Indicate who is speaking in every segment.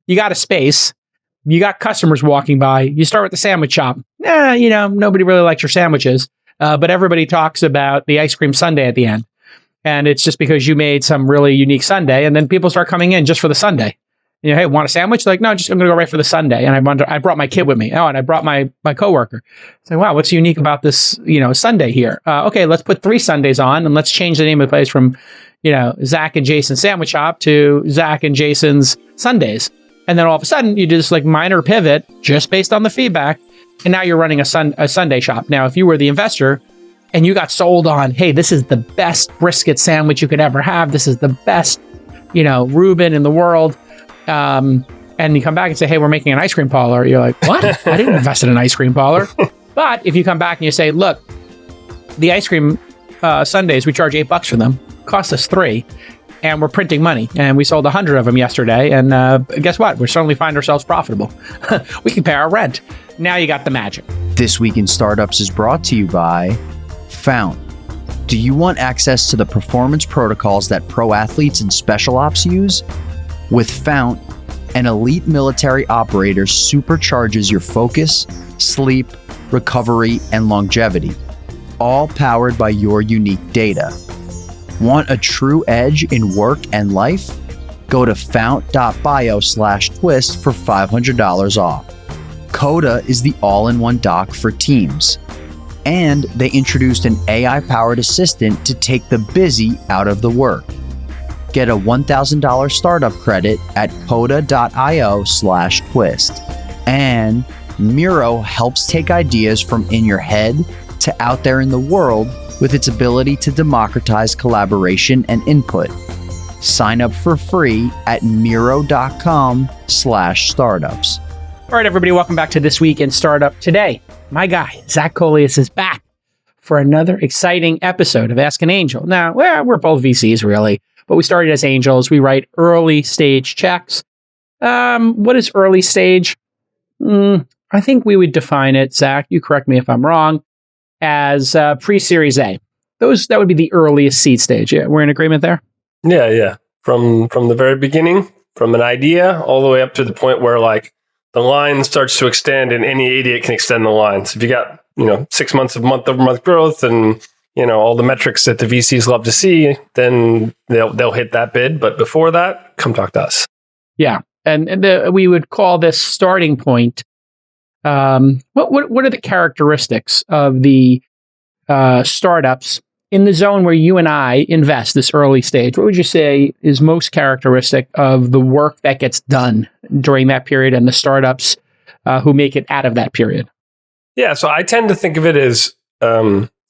Speaker 1: you got a space, you got customers walking by, you start with the sandwich shop. Nobody really likes your sandwiches, but everybody talks about the ice cream sundae at the end. And it's just because you made some really unique sundae, and then people start coming in just for the sundae. Hey, want a sandwich? Like, no, I'm going to go right for the sundae. And I brought my kid with me. Oh, and I brought my coworker. It's like, wow, what's unique about this, sundae here? Okay, let's put 3 sundaes on, and let's change the name of the place from, Zach and Jason's Sandwich Shop to Zach and Jason's Sundays. And then all of a sudden, you do this like minor pivot just based on the feedback, and now you're running a sundae shop. Now, if you were the investor and you got sold on, hey, this is the best brisket sandwich you could ever have, this is the best, Reuben in the world, and you come back and say, hey, we're making an ice cream parlor, you're like, what? I didn't invest in an ice cream parlor. But if you come back and you say, look, the ice cream sundaes, we charge $8 for them, cost us $3. And we're printing money, and we sold 100 of them yesterday. And guess what? We suddenly find ourselves profitable. We can pay our rent. Now you got the magic.
Speaker 2: This Week in Startups is brought to you by Fount. Do you want access to the performance protocols that pro athletes and special ops use? With Fount, an elite military operator supercharges your focus, sleep, recovery, and longevity, all powered by your unique data. Want a true edge in work and life? Go to fount.bio/twist for $500 off. Coda is the all-in-one doc for teams. And they introduced an AI-powered assistant to take the busy out of the work. Get a $1,000 startup credit at coda.io/twist. And Miro helps take ideas from in your head to out there in the world with its ability to democratize collaboration and input. Sign up for free at miro.com/startups.
Speaker 1: All right, everybody, welcome back to This Week in Startup. Today, my guy, Zach Coelius, is back for another exciting episode of Ask an Angel. Now, we're both VCs, really, but we started as angels. We write early stage checks. What is early stage? I think we would define it, Zach, you correct me if I'm wrong, as pre-Series A. That would be the earliest seed stage. Yeah, we're in agreement there?
Speaker 3: Yeah. From the very beginning, from an idea all the way up to the point where like the line starts to extend and any idiot can extend the line. So if you got, 6 months of month-over-month growth and, all the metrics that the VCs love to see, then they'll hit that bid. But before that, come talk to us.
Speaker 1: Yeah. And we would call this starting point. What are the characteristics of the startups in the zone where you and I invest, this early stage? What would you say is most characteristic of the work that gets done during that period and the startups who make it out of that period?
Speaker 3: Yeah, so I tend to think of it as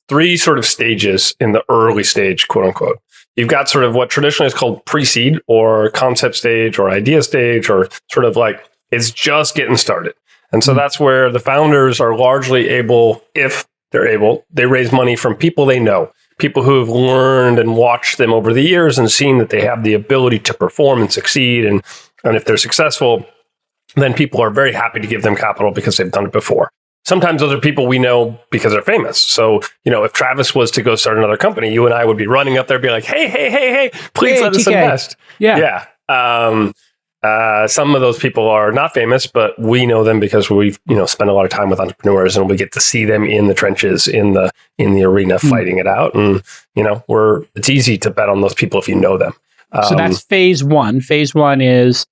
Speaker 3: 3 sort of stages in the early stage, quote unquote. You've got sort of what traditionally is called pre-seed or concept stage or idea stage, or sort of like it's just getting started. And so that's where the founders are largely able, if they're able, they raise money from people they know, people who have learned and watched them over the years and seen that they have the ability to perform and succeed. And if they're successful, then people are very happy to give them capital because they've done it before. Sometimes those are people we know because they're famous. So, if Travis was to go start another company, you and I would be running up there, be like, hey, please let us invest.
Speaker 1: Yeah.
Speaker 3: Some of those people are not famous, but we know them because we've spent a lot of time with entrepreneurs, and we get to see them in the trenches, in the arena, fighting it out. And it's easy to bet on those people if you know them.
Speaker 1: So that's phase one. Phase one is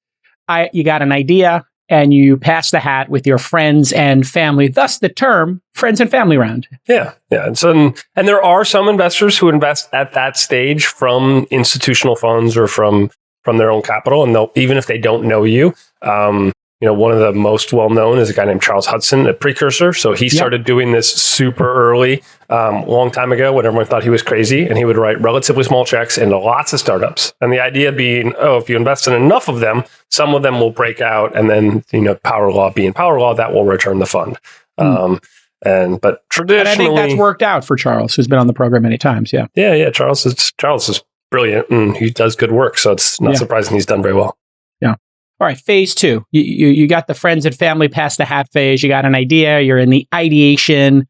Speaker 1: you got an idea and you pass the hat with your friends and family. Thus the term friends and family round.
Speaker 3: Yeah. And so there are some investors who invest at that stage from institutional funds or from their own capital, and even if they don't know you, one of the most well-known is a guy named Charles Hudson, a precursor. So he started doing this super early, long time ago, when everyone thought he was crazy, and he would write relatively small checks into lots of startups. And the idea being, if you invest in enough of them, some of them will break out, and then, power law being power law, that will return the fund. But traditionally,
Speaker 1: and I think that's worked out for Charles, who's been on the program many times. Yeah.
Speaker 3: Yeah. Charles is brilliant, and he does good work. So it's not surprising he's done very well.
Speaker 1: Yeah. All right. Phase 2. You got the friends and family past the hat phase. You got an idea. You're in the ideation.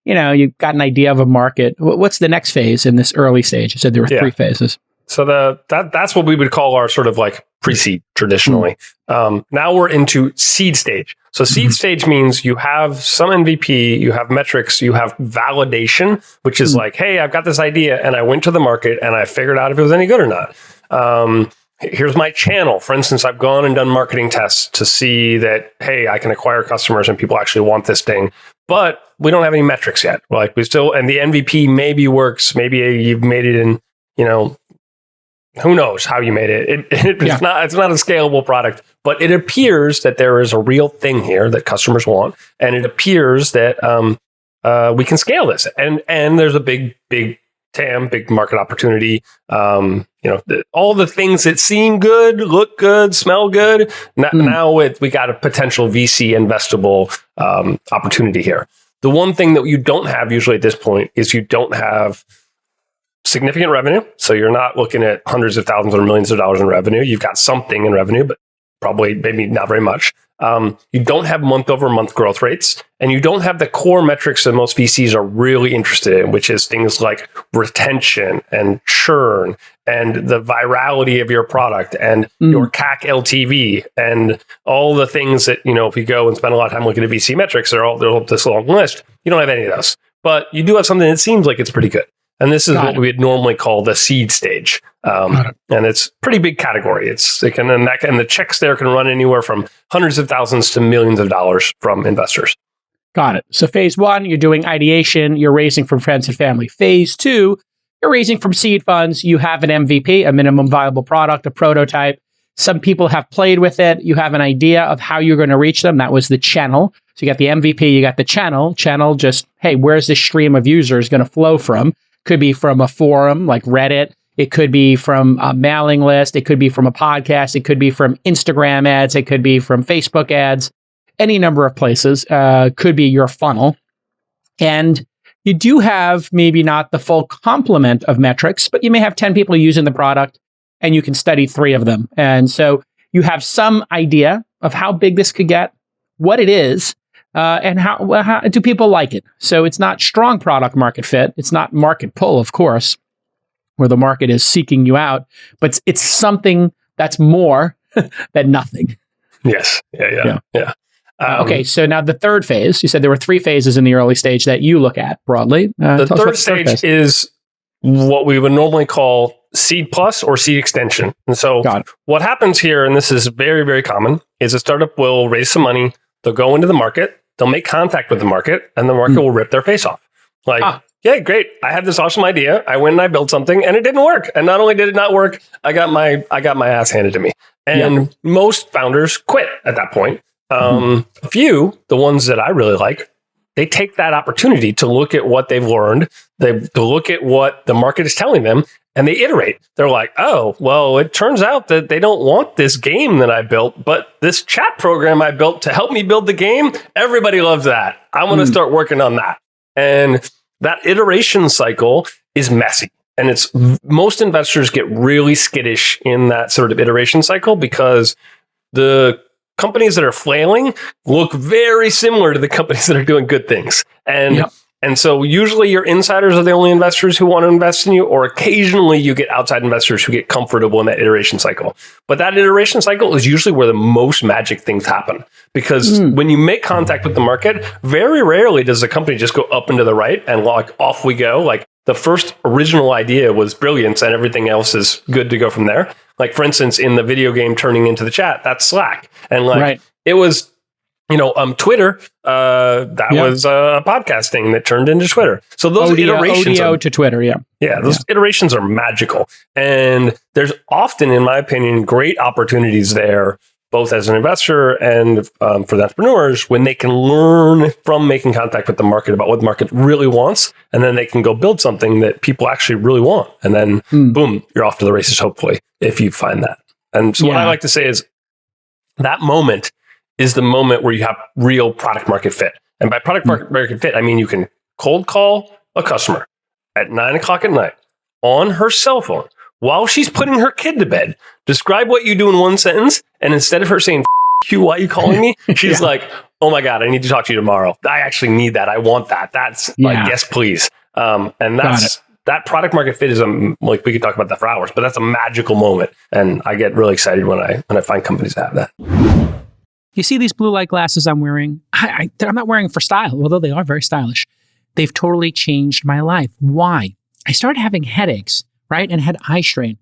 Speaker 1: You've got an idea of a market. What's the next phase in this early stage? You said there were 3 phases.
Speaker 3: So that's what we would call our sort of like pre-seed traditionally. Now we're into seed stage. So seed stage means you have some MVP, you have metrics, you have validation, which is like, hey, I've got this idea and I went to the market and I figured out if it was any good or not. Here's my channel. For instance, I've gone and done marketing tests to see that, hey, I can acquire customers and people actually want this thing, but we don't have any metrics yet. Like we still, and the MVP maybe works. Maybe you've made it in, who knows how you made it. It's not a scalable product, but it appears that there is a real thing here that customers want. And it appears that we can scale this. And there's a big TAM, big market opportunity. All the things that seem good, look good, smell good. Now we got a potential VC investable opportunity here. The one thing that you don't have usually at this point is you don't have significant revenue. So you're not looking at hundreds of thousands or millions of dollars in revenue. You've got something in revenue, but probably maybe not very much. You don't have month over month growth rates, and you don't have the core metrics that most VCs are really interested in, which is things like retention and churn and the virality of your product and your CAC LTV and all the things that, if you go and spend a lot of time looking at VC metrics, they're all this long list. You don't have any of those, but you do have something that seems like it's pretty good. And this is what we'd normally call the seed stage. And it's pretty big category. And the checks there can run anywhere from hundreds of thousands to millions of dollars from investors.
Speaker 1: Got it. So phase 1, you're doing ideation, you're raising from friends and family. Phase 2, you're raising from seed funds. You have an MVP, a minimum viable product, a prototype. Some people have played with it. You have an idea of how you're going to reach them. That was the channel. So you got the MVP, you got the channel. Channel just, hey, where's this stream of users going to flow from? Could be from a forum like Reddit. It could be from a mailing list. It could be from a podcast. It could be from Instagram ads. It could be from Facebook ads. Any number of places could be your funnel. And you do have maybe not the full complement of metrics, but you may have 10 people using the product and you can study 3 of them. And so you have some idea of how big this could get, what it is, and how do people like it? So it's not strong product market fit. It's not market pull, of course, where the market is seeking you out, but it's something that's more than nothing.
Speaker 3: Yes. Yeah.
Speaker 1: Okay. So now the third phase, you said there were 3 phases in the early stage that you look at broadly.
Speaker 3: The third stage is what we would normally call seed plus or seed extension. And so what happens here, and this is very, very common, is a startup will raise some money. They'll go into the market, they'll make contact with the market, and the market will rip their face off. Yeah, great. I had this awesome idea. I went and I built something and it didn't work. And not only did it not work, I got my ass handed to me. And most founders quit at that point. A few, the ones that I really like, they take that opportunity to look at what they've learned, to look at what the market is telling them, and they iterate. They're like, oh, well, it turns out that they don't want this game that I built, but this chat program I built to help me build the game, everybody loves that. I want to start working on that. And that iteration cycle is messy. And most investors get really skittish in that sort of iteration cycle because the companies that are flailing look very similar to the companies that are doing good things. And so usually your insiders are the only investors who want to invest in you, or occasionally you get outside investors who get comfortable in that iteration cycle. But that iteration cycle is usually where the most magic things happen. Because when you make contact with the market, very rarely does the company just go up and to the right and like off we go. Like the first original idea was brilliant and everything else is good to go from there. Like for instance, in the video game turning into the chat, that's Slack. And it was, Twitter, was a podcast thing that turned into Twitter. So those iterations
Speaker 1: to Twitter,
Speaker 3: those iterations are magical. And there's often, in my opinion, great opportunities there, both as an investor and for the entrepreneurs, when they can learn from making contact with the market about what the market really wants, and then they can go build something that people actually really want. And then, boom, you're off to the races, hopefully, if you find that. And so what I like to say is that moment is the moment where you have real product market fit. And by product market fit, I mean you can cold call a customer at 9:00 at night on her cell phone while she's putting her kid to bed. Describe what you do in one sentence, and instead of her saying, "F you, why are you calling me?" She's like, "Oh my God, I need to talk to you tomorrow. I actually need that. I want that. That's like, yes, please." And that's that product market fit is like we could talk about that for hours, but that's a magical moment. And I get really excited when I find companies that have that.
Speaker 1: You see these blue light glasses I'm wearing? I'm not wearing them for style, although they are very stylish. They've totally changed my life. Why? I started having headaches, right? And had eye strain.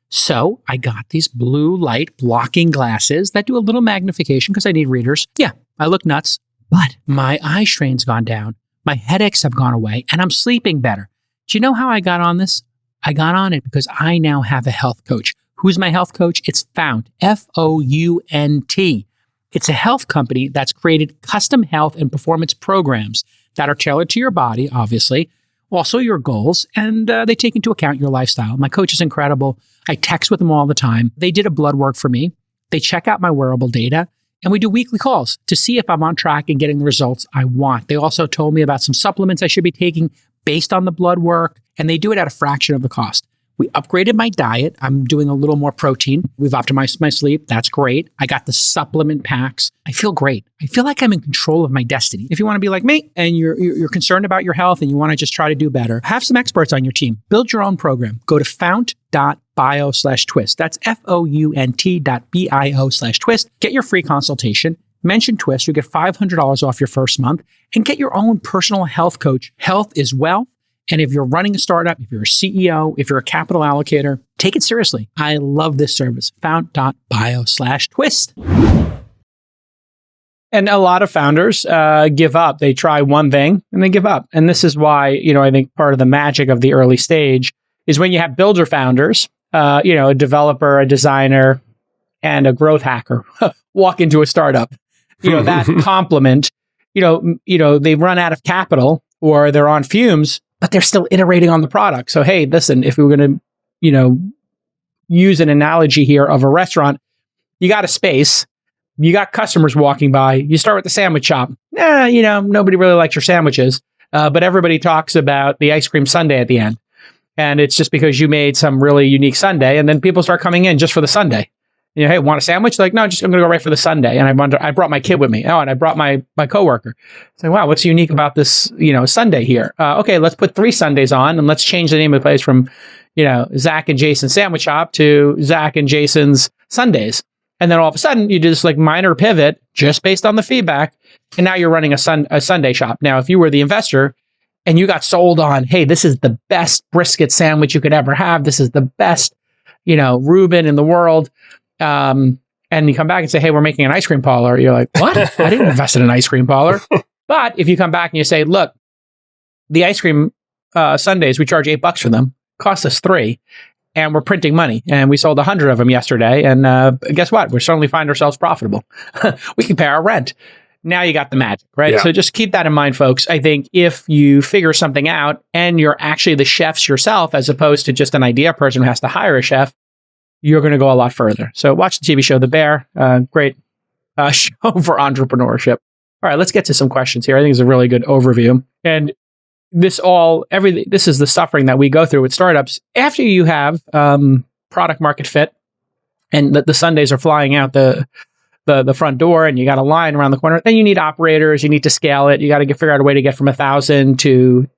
Speaker 1: So I got these blue light blocking glasses that do a little magnification because I need readers. Yeah, I look nuts, but my eye strain's gone down. My headaches have gone away and I'm sleeping better. Do you know how I got on this? I got on it because I now have a health coach. Who's my health coach? It's Fount, F-O-U-N-T. It's a health company that's created custom health and performance programs that are tailored to your body, obviously, also your goals, and they take into account your lifestyle. My coach is incredible. I text with them all the time. They did a blood work for me. They check out my wearable data, and we do weekly calls to see if I'm on track and getting the results I want. They also told me about some supplements I should be taking based on the blood work, and they do it at a fraction of the cost. We upgraded my diet. I'm doing a little more protein. We've optimized my sleep. That's great. I got the supplement packs. I feel great. I feel like I'm in control of my destiny. If you want to be like me and you're concerned about your health and you want to just try to do better, have some experts on your team. Build your own program. Go to fount.bio/twist. That's FOUNT.bio/twist. Get your free consultation. Mention Twist. You get $500 off your first month and get your own personal health coach. Health is wealth. And if you're running a startup, if you're a CEO, if you're a capital allocator, take it seriously. I love this service, fount.bio/twist. And a lot of founders give up. They try one thing and they give up. And this is why, I think part of the magic of the early stage is when you have builder founders, a developer, a designer, and a growth hacker walk into a startup. That complement, they run out of capital or they're on fumes, but they're still iterating on the product. So, hey, listen, if we were going to, use an analogy here of a restaurant, you got a space, you got customers walking by, you start with the sandwich shop. Nobody really likes your sandwiches, but everybody talks about the ice cream sundae at the end. And it's just because you made some really unique sundae, and then people start coming in just for the sundae. Hey, want a sandwich? Like, no, I'm going to go right for the sundae. And I brought my kid with me. Oh, and I brought my coworker. So, wow, what's unique about this, sundae here? Okay, let's put 3 sundaes on and let's change the name of the place from, Zach and Jason's Sandwich Shop to Zach and Jason's Sundays. And then all of a sudden you do this like minor pivot just based on the feedback. And now you're running a sundae shop. Now, if you were the investor and you got sold on, hey, this is the best brisket sandwich you could ever have. This is the best, Reuben in the world. And you come back and say, hey, we're making an ice cream parlor. You're like, what? I didn't invest in an ice cream parlor. But if you come back and you say, look, the ice cream sundaes, we charge $8 for them, cost us $3, and we're printing money. And we sold 100 of them yesterday. And guess what? We suddenly find ourselves profitable. We can pay our rent. Now you got the magic, right?
Speaker 3: Yeah.
Speaker 1: So just keep that in mind, folks. I think if you figure something out and you're actually the chefs yourself, as opposed to just an idea person who has to hire a chef, you're going to go a lot further. So watch the TV show, The Bear. Great show for entrepreneurship. All right, let's get to some questions here. I think it's a really good overview. And this is the suffering that we go through with startups. After you have product market fit and the sundaes are flying out the front door and you got a line around the corner, then you need operators, you need to scale it. You got to figure out a way to get from 1,000 to,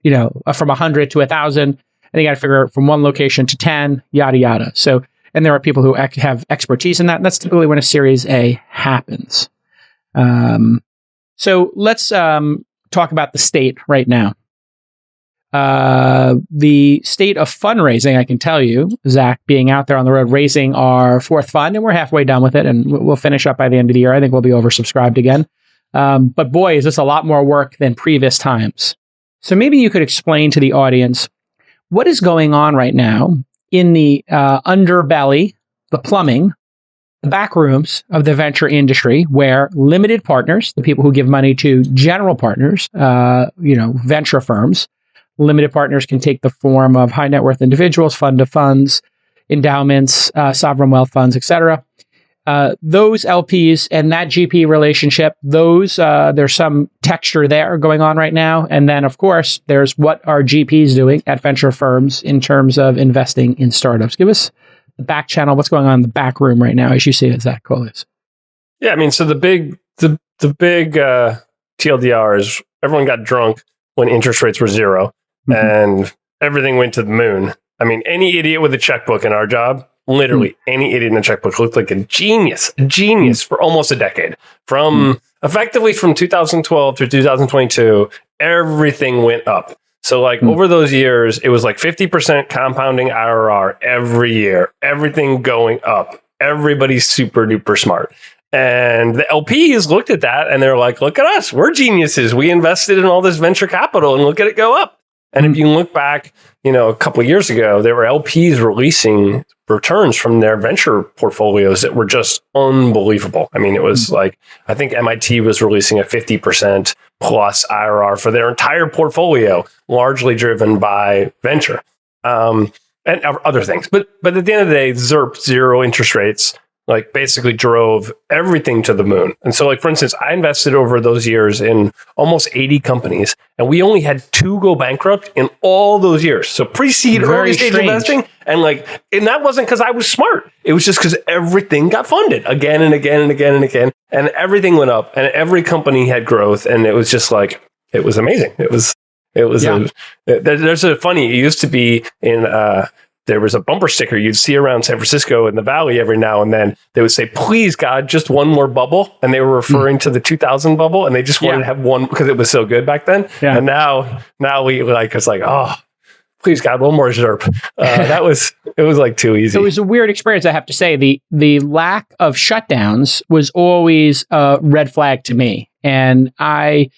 Speaker 1: from 100 to 1,000. And you got to figure out from one location to 10, yada, yada. So, and there are people who have expertise in that. And that's typically when a Series A happens. So let's talk about the state right now. The state of fundraising, I can tell you, Zach, being out there on the road, raising our 4th fund, and we're halfway done with it, and we'll finish up by the end of the year. I think we'll be oversubscribed again. But boy, is this a lot more work than previous times. So maybe you could explain to the audience what is going on right now in the underbelly, the plumbing, the back rooms of the venture industry, where limited partners, the people who give money to general partners, venture firms, limited partners can take the form of high net worth individuals, fund of funds, endowments, sovereign wealth funds, etc. Those LPs and that GP relationship, there's some texture there going on right now. And then, of course, there's what are GPs doing at venture firms in terms of investing in startups. Give us the back channel, what's going on in the back room right now, as you see it, Zach Coelius.
Speaker 3: Yeah, I mean, so the big TLDR is everyone got drunk when interest rates were 0. Mm-hmm. And everything went to the moon. I mean, any idiot with a checkbook in our job, literally any idiot in a checkbook looked like a genius for almost a decade. Effectively from 2012 to 2022, everything went up. So like over those years, it was like 50% compounding IRR every year, everything going up. Everybody's super duper smart. And the LPs looked at that and they're like, look at us, we're geniuses. We invested in all this venture capital and look at it go up. And if you look back, a couple of years ago, there were LPs releasing returns from their venture portfolios that were just unbelievable. I mean, it was like, I think MIT was releasing a 50% plus IRR for their entire portfolio, largely driven by venture and other things. But at the end of the day, ZIRP, zero interest rates, like basically drove everything to the moon. And so like, for instance, I invested over those years in almost 80 companies and we only had 2 go bankrupt in all those years. So pre-seed, early stage investing. And that wasn't because I was smart. It was just because everything got funded again and again and again and again. And everything went up and every company had growth. And it was just like, it was amazing. There's a funny, it used to be in, there was a bumper sticker you'd see around San Francisco in the Valley every now and then. They would say, please, God, just one more bubble. And they were referring to the 2000 bubble. And they just wanted to have one because it was so good back then. Yeah. And now we it's like, oh, please, God, one more ZIRP. It was like too easy.
Speaker 1: It was a weird experience, I have to say. The lack of shutdowns was always a red flag to me. And I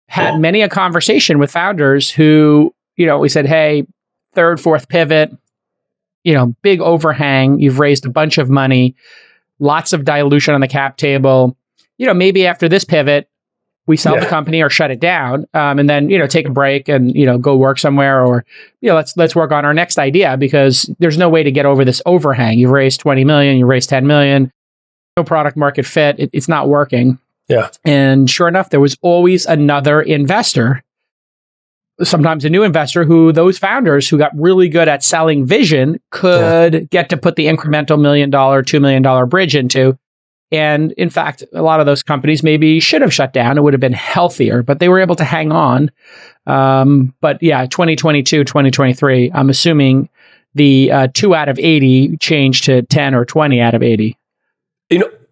Speaker 1: had many a conversation with founders who, we said, hey, third, fourth pivot, big overhang. You've raised a bunch of money, lots of dilution on the cap table. Maybe after this pivot, we sell the company or shut it down, and then take a break and go work somewhere, or let's work on our next idea because there's no way to get over this overhang. You've raised 20 million, you raised 10 million, no product market fit. It's not working.
Speaker 3: Yeah,
Speaker 1: and sure enough, there was always another investor. Sometimes a new investor who those founders who got really good at selling vision could get to put the incremental $1 million, $2 million bridge into. And in fact, a lot of those companies maybe should have shut down. It would have been healthier, but they were able to hang on. But yeah, 2022, 2023, I'm assuming the 2 out of 80 changed to 10 or 20 out of 80.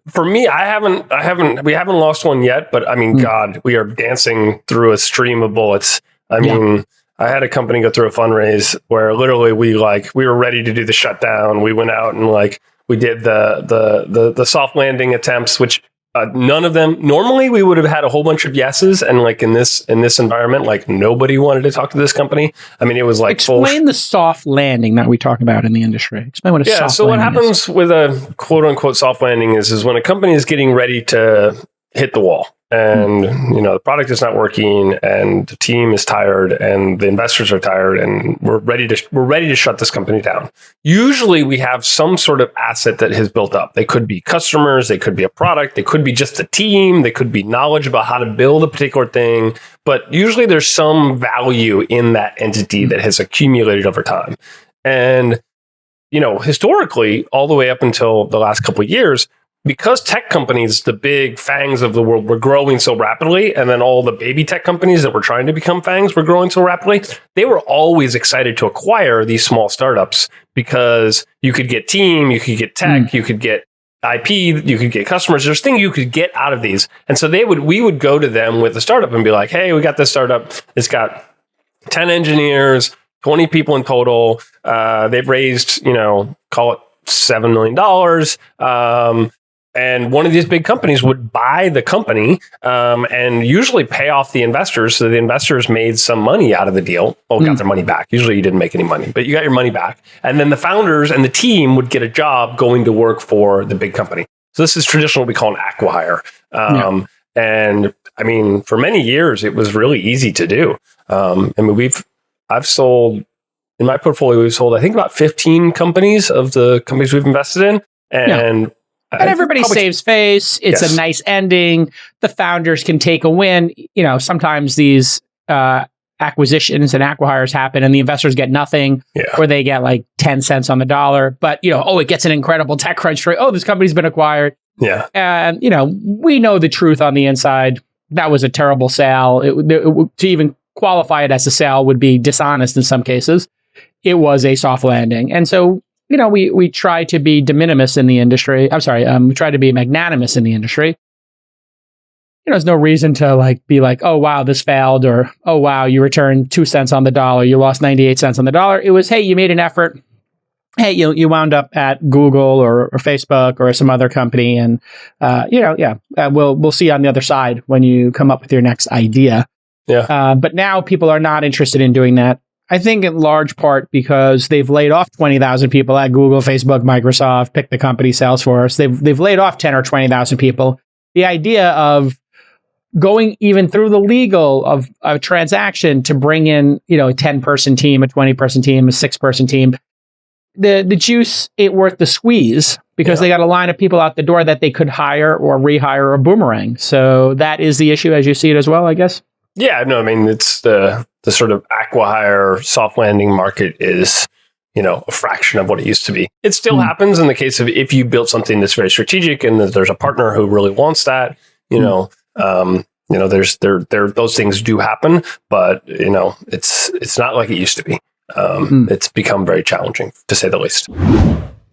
Speaker 3: For me, we haven't lost one yet, but I mean, God, we are dancing through a stream of bullets. I mean, I had a company go through a fundraise where literally we were ready to do the shutdown. We went out and we did the soft landing attempts, which none of them, normally we would have had a whole bunch of yeses. And in this environment, nobody wanted to talk to this company. I mean, it was
Speaker 1: explain the soft landing that we talk about in the industry. Explain what a soft landing is.
Speaker 3: So what happens with a quote unquote soft landing is when a company is getting ready to hit the wall. And, the product is not working and the team is tired and the investors are tired and we're ready to shut this company down. Usually we have some sort of asset that has built up. They could be customers, they could be a product, they could be just a team, they could be knowledge about how to build a particular thing. But usually there's some value in that entity that has accumulated over time. And, historically, all the way up until the last couple of years, because tech companies, the big FANGs of the world, were growing so rapidly, and then all the baby tech companies that were trying to become FANGs were growing so rapidly, they were always excited to acquire these small startups because you could get team, you could get tech, you could get IP, you could get customers. There's things you could get out of these. And so we would go to them with a startup and be like, hey, we got this startup. It's got 10 engineers, 20 people in total. They've raised, call it $7 million. And one of these big companies would buy the company and usually pay off the investors. So the investors made some money out of the deal. Got their money back. Usually you didn't make any money, but you got your money back. And then the founders and the team would get a job going to work for the big company. So this is traditional, what we call an acqui-hire. And I mean, for many years, it was really easy to do. I've sold, in my portfolio, we've sold, I think, about 15 companies of the companies we've invested in. And
Speaker 1: everybody saves face. It's a nice ending. The founders can take a win. Sometimes these acquisitions and acqui-hires happen and the investors get nothing, or they get 10 cents on the dollar. But, it gets an incredible tech crunch story. Oh, this company's been acquired.
Speaker 3: Yeah. And,
Speaker 1: we know the truth on the inside. That was a terrible sale. To even qualify it as a sale would be dishonest in some cases. It was a soft landing. And so, we try to be de minimis in the industry. We try to be magnanimous in the industry. There's no reason to be like, oh, wow, this failed, or, oh, wow, you returned 2 cents on the dollar. You lost 98 cents on the dollar. It was, hey, you made an effort. Hey, you wound up at Google or Facebook or some other company. And, we'll see you on the other side when you come up with your next idea.
Speaker 3: Yeah.
Speaker 1: But now people are not interested in doing that. I think in large part because they've laid off 20,000 people at Google, Facebook, Microsoft, pick the company, Salesforce. They've laid off 10 or 20,000 people. The idea of going even through the legal of a transaction to bring in, a 10-person team, a 20-person team, a 6-person team, the juice ain't worth the squeeze because they got a line of people out the door that they could hire or rehire or boomerang. So that is the issue as you see it as well, I guess.
Speaker 3: Yeah, no, I mean, it's the sort of acqui-hire soft landing market is, a fraction of what it used to be. It still happens in the case of if you built something that's very strategic and there's a partner who really wants that, those things do happen, but it's not like it used to be. It's become very challenging, to say the least.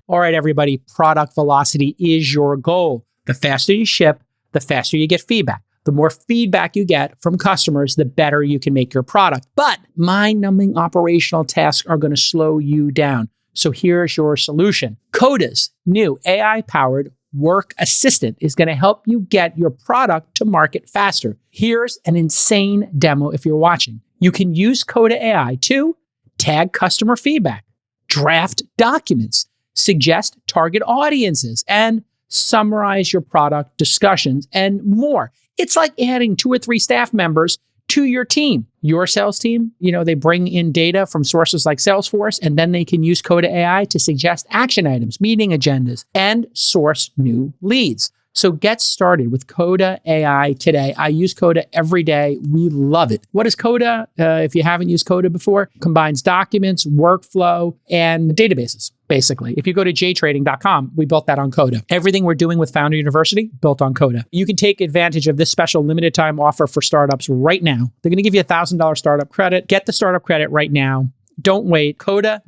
Speaker 1: All right, everybody, product velocity is your goal. The faster you ship, the faster you get feedback. The more feedback you get from customers, the better you can make your product. But mind-numbing operational tasks are going to slow you down. So here's your solution. Coda's new AI-powered work assistant is going to help you get your product to market faster. Here's an insane demo if you're watching. You can use Coda AI to tag customer feedback, draft documents, suggest target audiences, and summarize your product discussions and more. It's like adding 2 or 3 staff members to your team. Your sales team, they bring in data from sources like Salesforce, and then they can use Coda AI to suggest action items, meeting agendas, and source new leads. So get started with Coda AI today. I use Coda every day. We love it. What is Coda? If you haven't used Coda before, combines documents, workflow, and databases, basically. If you go to jtrading.com, we built that on Coda. Everything we're doing with Founder University, built on Coda. You can take advantage of this special limited time offer for startups right now. They're going to give you a $1,000 startup credit. Get the startup credit right now. Don't wait. Coda.io/TWIST.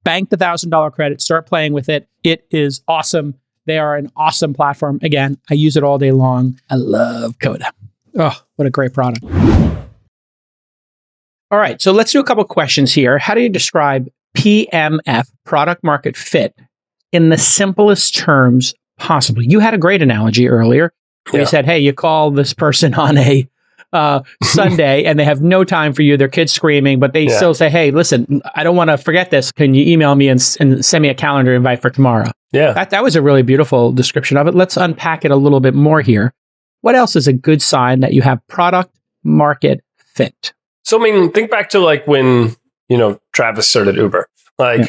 Speaker 1: Bank the $1,000 credit. Start playing with it. It is awesome. They are an awesome platform. Again, I use it all day long. I love Coda. Oh, what a great product. All right, so let's do a couple questions here. How do you describe PMF, product market fit, in the simplest terms possible? You had a great analogy earlier. You said, hey, you call this person on a Sunday and they have no time for you. Their kid's screaming, but they still say, hey, listen, I don't want to forget this. Can you email me and send me a calendar invite for tomorrow? Yeah. That was a really beautiful description of it. Let's unpack it a little bit more here. What else is a good sign that you have product market fit?
Speaker 3: So, I mean, think back to when, Travis started Uber. He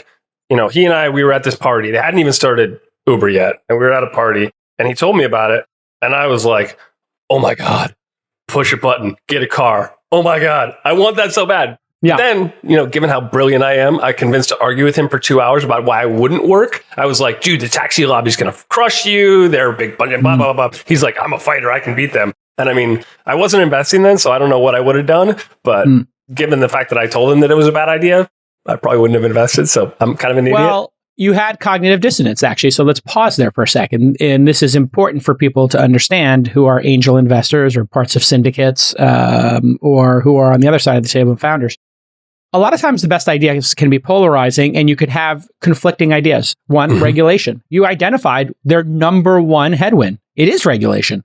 Speaker 3: and I, we were at this party. They hadn't even started Uber yet. And we were at a party and he told me about it. And I was like, oh my God, push a button, get a car. Oh my God, I want that so bad. Yeah. Then, given how brilliant I am, I convinced to argue with him for 2 hours about why it wouldn't work. I was like, dude, the taxi lobby's going to crush you. They're a big budget, blah, blah, blah. He's like, I'm a fighter. I can beat them. And I mean, I wasn't investing then, so I don't know what I would have done. But given the fact that I told him that it was a bad idea, I probably wouldn't have invested. So I'm kind of an idiot. Well,
Speaker 1: you had cognitive dissonance, actually. So let's pause there for a second. And this is important for people to understand who are angel investors or parts of syndicates or who are on the other side of the table of founders. A lot of times the best ideas can be polarizing and you could have conflicting ideas. One, regulation. You identified their number one headwind. It is regulation.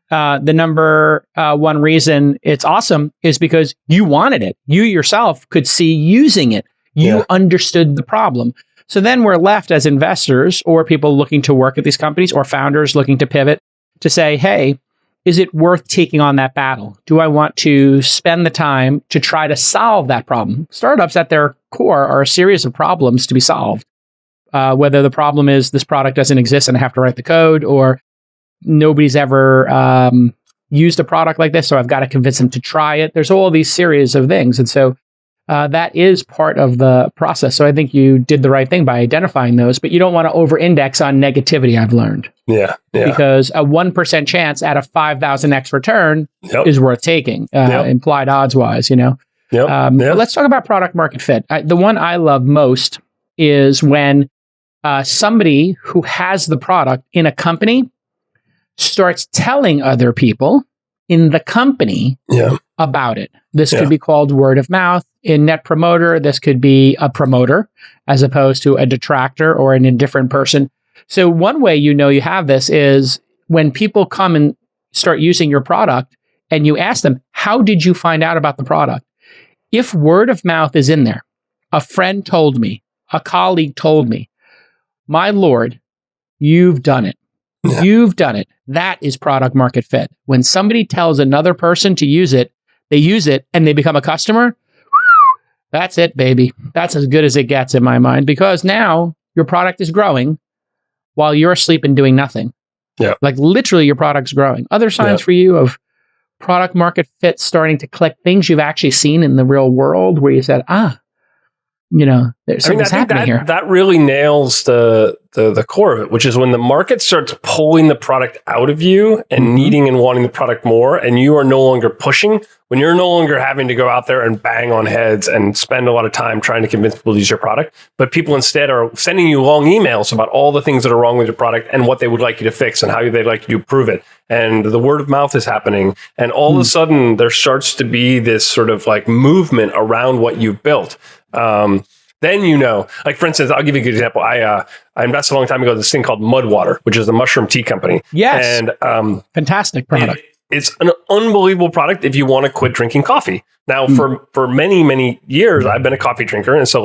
Speaker 1: The number one reason it's awesome is because you wanted it. You yourself could see using it. You understood the problem. So then we're left as investors or people looking to work at these companies or founders looking to pivot to say, hey, is it worth taking on that battle? Do I want to spend the time to try to solve that problem? Startups at their core are a series of problems to be solved. Whether the problem is this product doesn't exist and I have to write the code, or nobody's ever used a product like this, so I've got to convince them to try it. There's all these series of things. And so that is part of the process. So I think you did the right thing by identifying those, but you don't want to over-index on negativity, I've learned.
Speaker 3: Yeah.
Speaker 1: Because a 1% chance at a 5,000x return
Speaker 3: Yep.
Speaker 1: is worth taking, implied odds wise,
Speaker 3: Yep.
Speaker 1: But let's talk about product market fit. The one I love most is when somebody who has the product in a company starts telling other people in the company about it. This could be called word of mouth. In Net Promoter, this could be a promoter as opposed to a detractor or an indifferent person. So one way you know you have this is when people come and start using your product and you ask them, how did you find out about the product? If word of mouth is in there, a friend told me, a colleague told me, my Lord, you've done it.
Speaker 3: Yeah.
Speaker 1: You've done it. That is product market fit. When somebody tells another person to use it, they use it and they become a customer. That's it, baby. That's as good as it gets in my mind, because now your product is growing while you're asleep and doing nothing.
Speaker 3: Yeah.
Speaker 1: Like literally your product's growing. Other signs for you of product market fit starting to click, things you've actually seen in the real world where you said, there's something's happening here.
Speaker 3: That really nails the core of it, which is when the market starts pulling the product out of you and needing and wanting the product more, and you are no longer pushing, when you're no longer having to go out there and bang on heads and spend a lot of time trying to convince people to use your product, but people instead are sending you long emails about all the things that are wrong with your product and what they would like you to fix and how they'd like you to improve it. And the word of mouth is happening. And all of a sudden there starts to be this sort of like movement around what you've built. Then like for instance, I'll give you a good example. I invested a long time ago in this thing called Mudwater, which is a mushroom tea company.
Speaker 1: Yes,
Speaker 3: and
Speaker 1: fantastic product.
Speaker 3: It's an unbelievable product if you want to quit drinking coffee. Now, for many years, I've been a coffee drinker, and so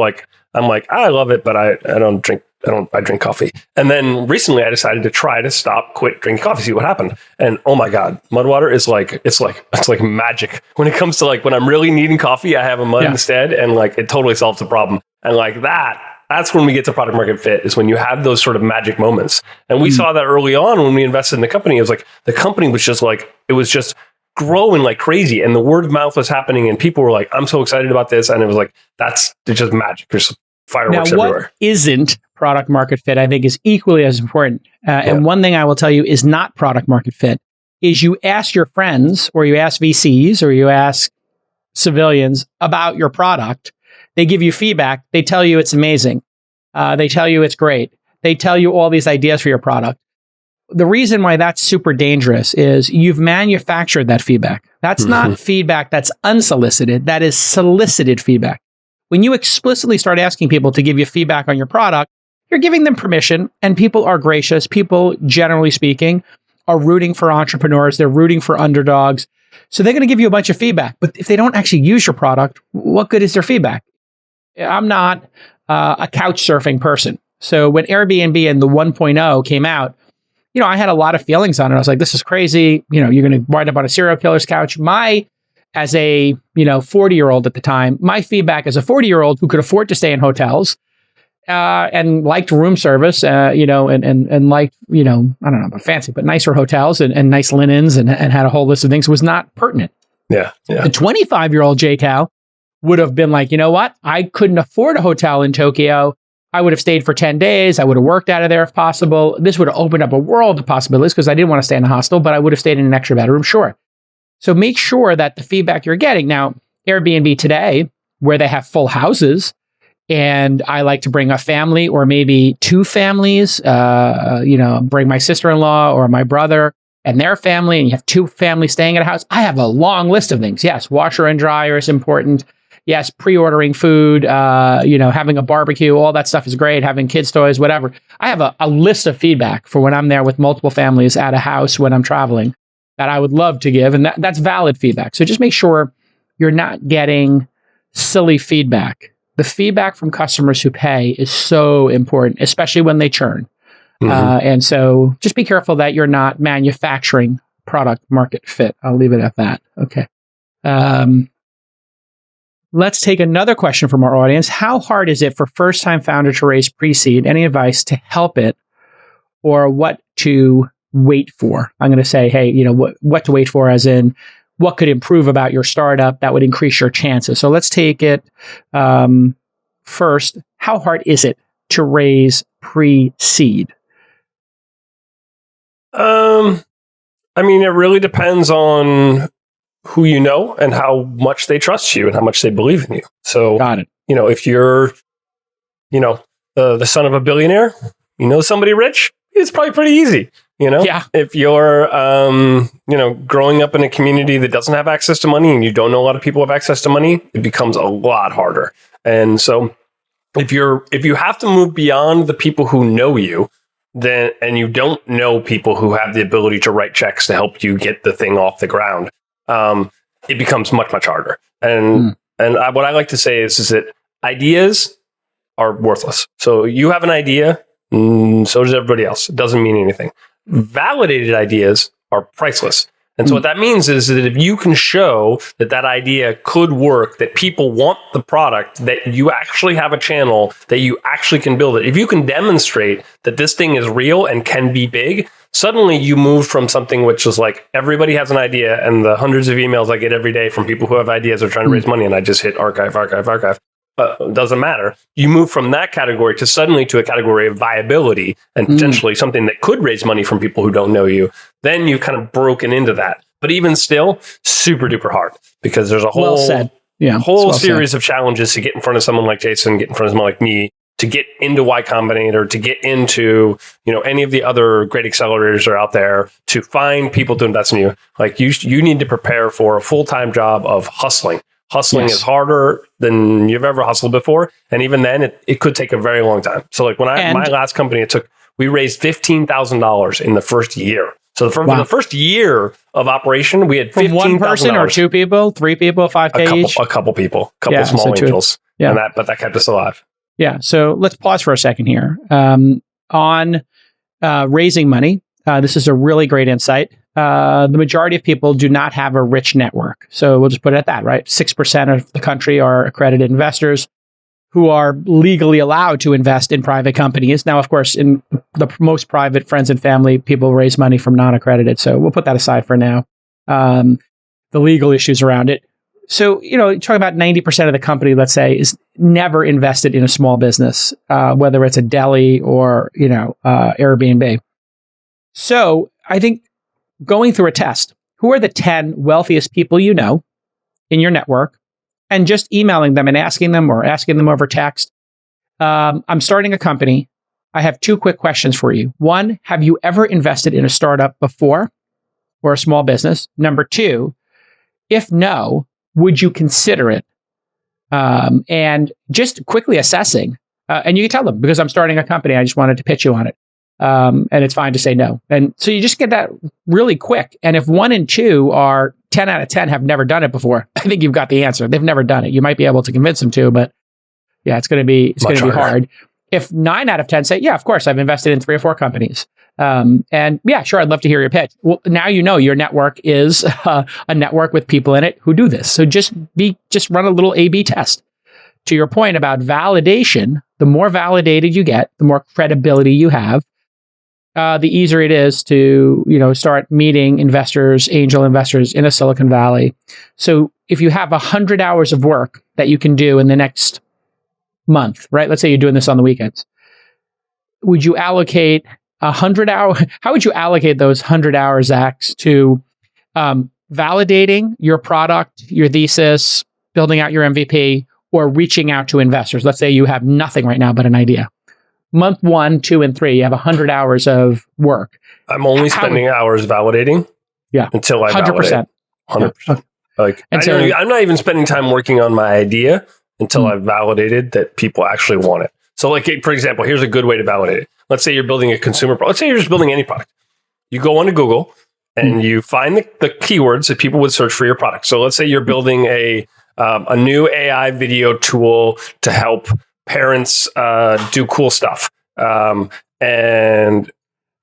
Speaker 3: I'm like I love it, but I drink coffee. And then recently, I decided to try to quit drinking coffee, see what happened. And oh my God, Mudwater is it's like magic when it comes to like when I'm really needing coffee, I have a mud instead, and like it totally solves the problem. And like that's when we get to product market fit, is when you have those sort of magic moments. And we saw that early on when we invested in the company. It was like the company was just like, it was just growing like crazy, and the word of mouth was happening, and people were like, I'm so excited about this. And it was like, it's just magic. There's fireworks everywhere.
Speaker 1: What isn't product market fit, I think, is equally as important. And one thing I will tell you is not product market fit is you ask your friends, or you ask VCs, or you ask civilians about your product. They give you feedback. They tell you it's amazing. They tell you it's great. They tell you all these ideas for your product. The reason why that's super dangerous is you've manufactured that feedback. That's not feedback that's unsolicited. That is solicited feedback. When you explicitly start asking people to give you feedback on your product, you're giving them permission, and people are gracious. People, generally speaking, are rooting for entrepreneurs. They're rooting for underdogs. So they're going to give you a bunch of feedback. But if they don't actually use your product, what good is their feedback? I'm not a couch surfing person. So when Airbnb and the 1.0 came out, I had a lot of feelings on it. I was like, this is crazy. You're going to wind up on a serial killer's couch. As a 40-year-old at the time, my feedback as a 40-year-old who could afford to stay in hotels and liked room service, and liked, I don't know about fancy, but nicer hotels and nice linens and had a whole list of things, was not pertinent.
Speaker 3: Yeah.
Speaker 1: The 25-year-old JCal would have been like, you know what? I couldn't afford a hotel in Tokyo. I would have stayed for 10 days. I would have worked out of there if possible. This would have opened up a world of possibilities, because I didn't want to stay in a hostel, but I would have stayed in an extra bedroom. Sure. So make sure that the feedback you're getting now, Airbnb today, where they have full houses, and I like to bring a family or maybe two families, bring my sister-in-law or my brother and their family, and you have two families staying at a house. I have a long list of things. Yes, washer and dryer is important. Yes, pre-ordering food, having a barbecue, all that stuff is great. Having kids' toys, whatever. I have a list of feedback for when I'm there with multiple families at a house when I'm traveling that I would love to give. And that's valid feedback. So just make sure you're not getting silly feedback. The feedback from customers who pay is so important, especially when they churn. And so just be careful that you're not manufacturing product market fit. I'll leave it at that. Okay. Let's take another question from our audience. How hard is it for first-time founder to raise pre-seed? Any advice to help it, or what to wait for? I'm going to say, hey, what to wait for, as in what could improve about your startup that would increase your chances. So let's take it first. How hard is it to raise pre-seed?
Speaker 3: I mean, it really depends on who you know and how much they trust you and how much they believe in you. So,
Speaker 1: Got it.
Speaker 3: If you're, the son of a billionaire, somebody rich, it's probably pretty easy.
Speaker 1: Yeah.
Speaker 3: If you're, growing up in a community that doesn't have access to money and you don't know a lot of people have access to money, it becomes a lot harder. And so if you have to move beyond the people who know you, and you don't know people who have the ability to write checks to help you get the thing off the ground, it becomes much, much harder. And what I like to say is that ideas are worthless. So you have an idea, so does everybody else. It doesn't mean anything. Validated ideas are priceless. And so what that means is that if you can show that idea could work, that people want the product, that you actually have a channel, that you actually can build it. If you can demonstrate that this thing is real and can be big, suddenly you move from something which is like everybody has an idea and the hundreds of emails I get every day from people who have ideas are trying to raise money and I just hit archive. Doesn't matter. You move from that category to suddenly to a category of viability and potentially something that could raise money from people who don't know you. Then you've kind of broken into that. But even still, super duper hard because there's a whole series of challenges to get in front of someone like Jason, get in front of someone like me, to get into Y Combinator, to get into any of the other great accelerators that are out there, to find people to invest in you. Like you need to prepare for a full-time job of hustling. Hustling is harder than you've ever hustled before. And even then, it could take a very long time. So like my last company, we raised $15,000 in the first year. So for the first year of operation, we had $15,000. From one person
Speaker 1: or two people, 3 people, 5K each?
Speaker 3: A couple people, small angels. Yeah. But that kept us alive.
Speaker 1: Yeah. So let's pause for a second here. On raising money, this is a really great insight. The majority of people do not have a rich network. So we'll just put it at that, right? 6% of the country are accredited investors who are legally allowed to invest in private companies. Now, of course, in the most private friends and family, people raise money from non-accredited. So we'll put that aside for now. The legal issues around it. So, talking about 90% of the company, let's say, is never invested in a small business, whether it's a deli or, Airbnb. So I think going through a test, who are the 10 wealthiest people you know in your network, and just emailing them and asking them over text, I'm starting a company. I have 2 quick questions for you. 1, have you ever invested in a startup before or a small business? Number 2, if no, would you consider it? And just quickly assessing, and you can tell them, because I'm starting a company, I just wanted to pitch you on it. And it's fine to say no. And so you just get that really quick. And if 1 and 2 are 10 out of 10 have never done it before, I think you've got the answer. They've never done it. You might be able to convince them to, but yeah, it's going to be hard. If 9 out of 10 say, yeah, of course, I've invested in 3 or 4 companies. And yeah, sure, I'd love to hear your pitch. Well, now your network is a network with people in it who do this. So just run a little A/B test. To your point about validation, the more validated you get, the more credibility you have, the easier it is to, start meeting investors, angel investors in a Silicon Valley. So if you have 100 hours of work that you can do in the next month, right? Let's say you're doing this on the weekends. Would you allocate 100 hours? How would you allocate those 100 hours, Zach, to validating your product, your thesis, building out your MVP, or reaching out to investors? Let's say you have nothing right now but an idea. Month 1, 2, and 3, you have 100 hours of work.
Speaker 3: I'm only spending hours validating.
Speaker 1: Yeah,
Speaker 3: until I
Speaker 1: 100%.
Speaker 3: 100%. I'm not even spending time working on my idea until I've validated that people actually want it. So, like, for example, here's a good way to validate it. Let's say you're building a consumer product. Let's say you're just building any product. You go onto Google and you find the keywords that people would search for your product. So let's say you're building a new AI video tool to help parents do cool stuff. And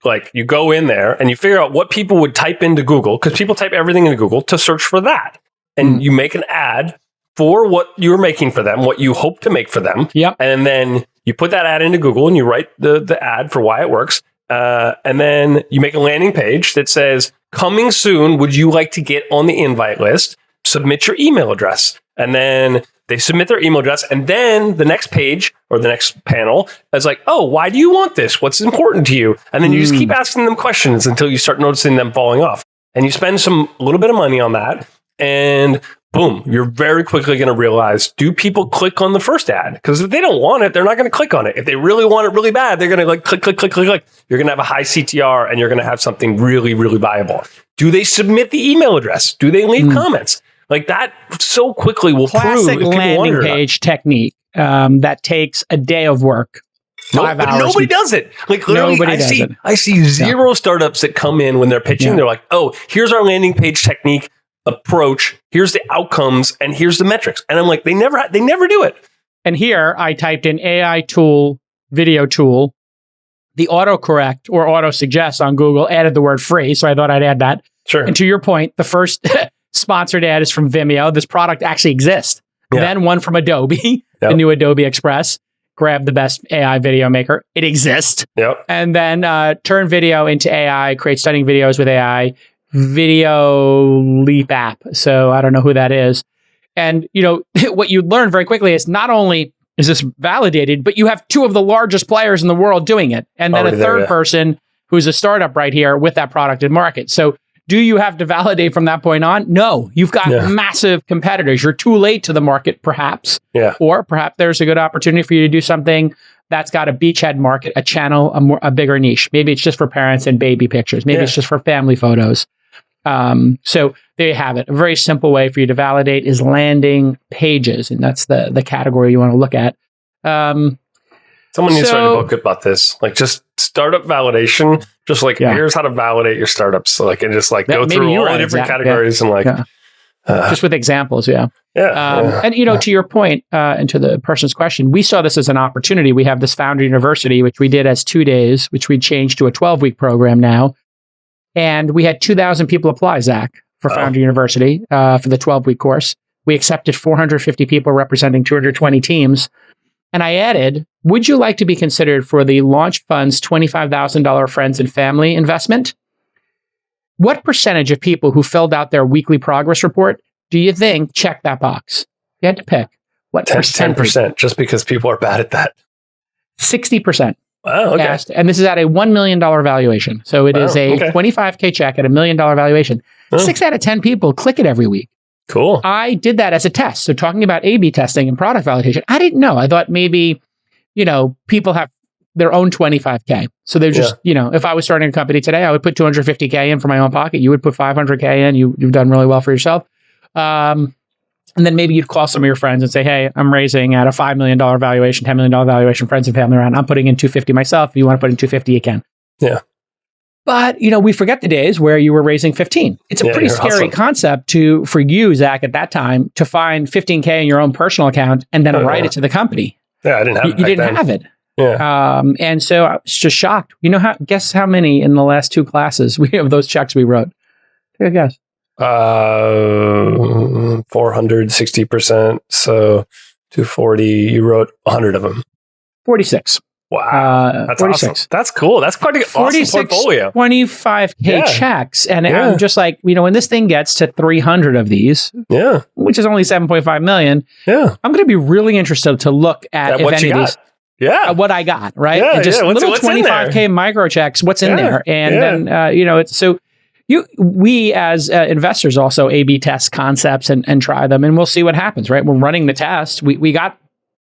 Speaker 3: like you go in there and you figure out what people would type into Google, because people type everything into Google to search for that. And you make an ad for what you're making for them, what you hope to make for them.
Speaker 1: Yep.
Speaker 3: And then you put that ad into Google and you write the ad for why it works. And then you make a landing page that says, coming soon, would you like to get on the invite list? Submit your email address. And then they submit their email address. And then the next page or the next panel is like, oh, why do you want this? What's important to you? And then you just keep asking them questions until you start noticing them falling off. And you spend a little bit of money on that. And boom, you're very quickly going to realize, do people click on the first ad? Because if they don't want it, they're not going to click on it. If they really want it really bad, they're going to like click. You're going to have a high CTR and you're going to have something really, really valuable. Do they submit the email address? Do they leave comments? Like that so quickly will prove if people want it or not.
Speaker 1: Classic landing page technique that takes a day of work. 5 hours.
Speaker 3: Nobody does it. Like literally, I see zero startups that come in when they're pitching. They're like, oh, here's our landing page technique approach. Here's the outcomes and here's the metrics. And I'm like, they never do it.
Speaker 1: And here I typed in AI tool, video tool. The autocorrect or auto suggest on Google added the word free. So I thought I'd add that.
Speaker 3: Sure.
Speaker 1: And to your point, the first sponsored ad is from Vimeo. This product actually exists. Yeah. Then one from Adobe, the new Adobe Express. Grab the best AI video maker. It exists.
Speaker 3: Yep.
Speaker 1: And then turn video into AI, create stunning videos with AI. Video Leap app. So I don't know who that is. And, what you learn very quickly is not only is this validated, but you have two of the largest players in the world doing it. And then a third person who's a startup right here with that product in market. So do you have to validate from that point on? No, you've got massive competitors. You're too late to the market, perhaps.
Speaker 3: Yeah.
Speaker 1: Or perhaps there's a good opportunity for you to do something that's got a beachhead market, a channel, a bigger niche. Maybe it's just for parents and baby pictures. Maybe it's just for family photos. So there you have it. A very simple way for you to validate is landing pages. And that's the category you want to look at.
Speaker 3: Someone needs to write a book about this. Like just startup validation. Just like here's how to validate your startups. So like and just like go through all the different categories and like
Speaker 1: just with examples. And to your point, and to the person's question, we saw this as an opportunity. We have this Founder University, which we did as 2 days, which we changed to a 12-week program now. And we had 2,000 people apply, Zach, for Founder University for the 12-week course. We accepted 450 people representing 220 teams. And I added, would you like to be considered for the Launch Fund's $25,000 friends and family investment? What percentage of people who filled out their weekly progress report do you think checked that box? You had to pick. What
Speaker 3: 10%, just because people are bad at that.
Speaker 1: 60%.
Speaker 3: Wow, okay.
Speaker 1: Asked, and this is at a $1 million valuation. So it is a $25K check at $1 million valuation. 6 out of 10 people click it every week.
Speaker 3: Cool.
Speaker 1: I did that as a test. So talking about A/B testing and product validation, I didn't know. I thought maybe, people have their own 25K. So they're just, if I was starting a company today, I would put 250K in for my own pocket. You would put 500K in. You've done really well for yourself. And then maybe you'd call some of your friends and say, hey, I'm raising at a $5 million valuation, $10 million valuation, friends and family around. I'm putting in 250 myself. If you want to put in 250, you can.
Speaker 3: Yeah.
Speaker 1: But, we forget the days where you were raising 15. It's a pretty scary concept for you, Zach, at that time, to find 15K in your own personal account and then write it to the company.
Speaker 3: Yeah, I didn't have it.
Speaker 1: You didn't have it.
Speaker 3: Yeah.
Speaker 1: And so I was just shocked. Guess how many in the last 2 classes we have those checks we wrote? Take a guess.
Speaker 3: 460%. So 240, you wrote 100 of them.
Speaker 1: 46.
Speaker 3: Wow. That's
Speaker 1: 46.
Speaker 3: Awesome. That's cool. That's quite an awesome portfolio.
Speaker 1: 25K checks. And I'm just like, when this thing gets to 300 of these, which is only 7.5 million, I'm going to be really interested to look at if
Speaker 3: what
Speaker 1: any
Speaker 3: you
Speaker 1: of
Speaker 3: got.
Speaker 1: these.
Speaker 3: Yeah.
Speaker 1: What I got, right?
Speaker 3: Yeah,
Speaker 1: and just little
Speaker 3: what's
Speaker 1: 25K micro checks, what's in there. And then, it's so we as investors also A/B test concepts and try them, and we'll see what happens, right? We're running the test.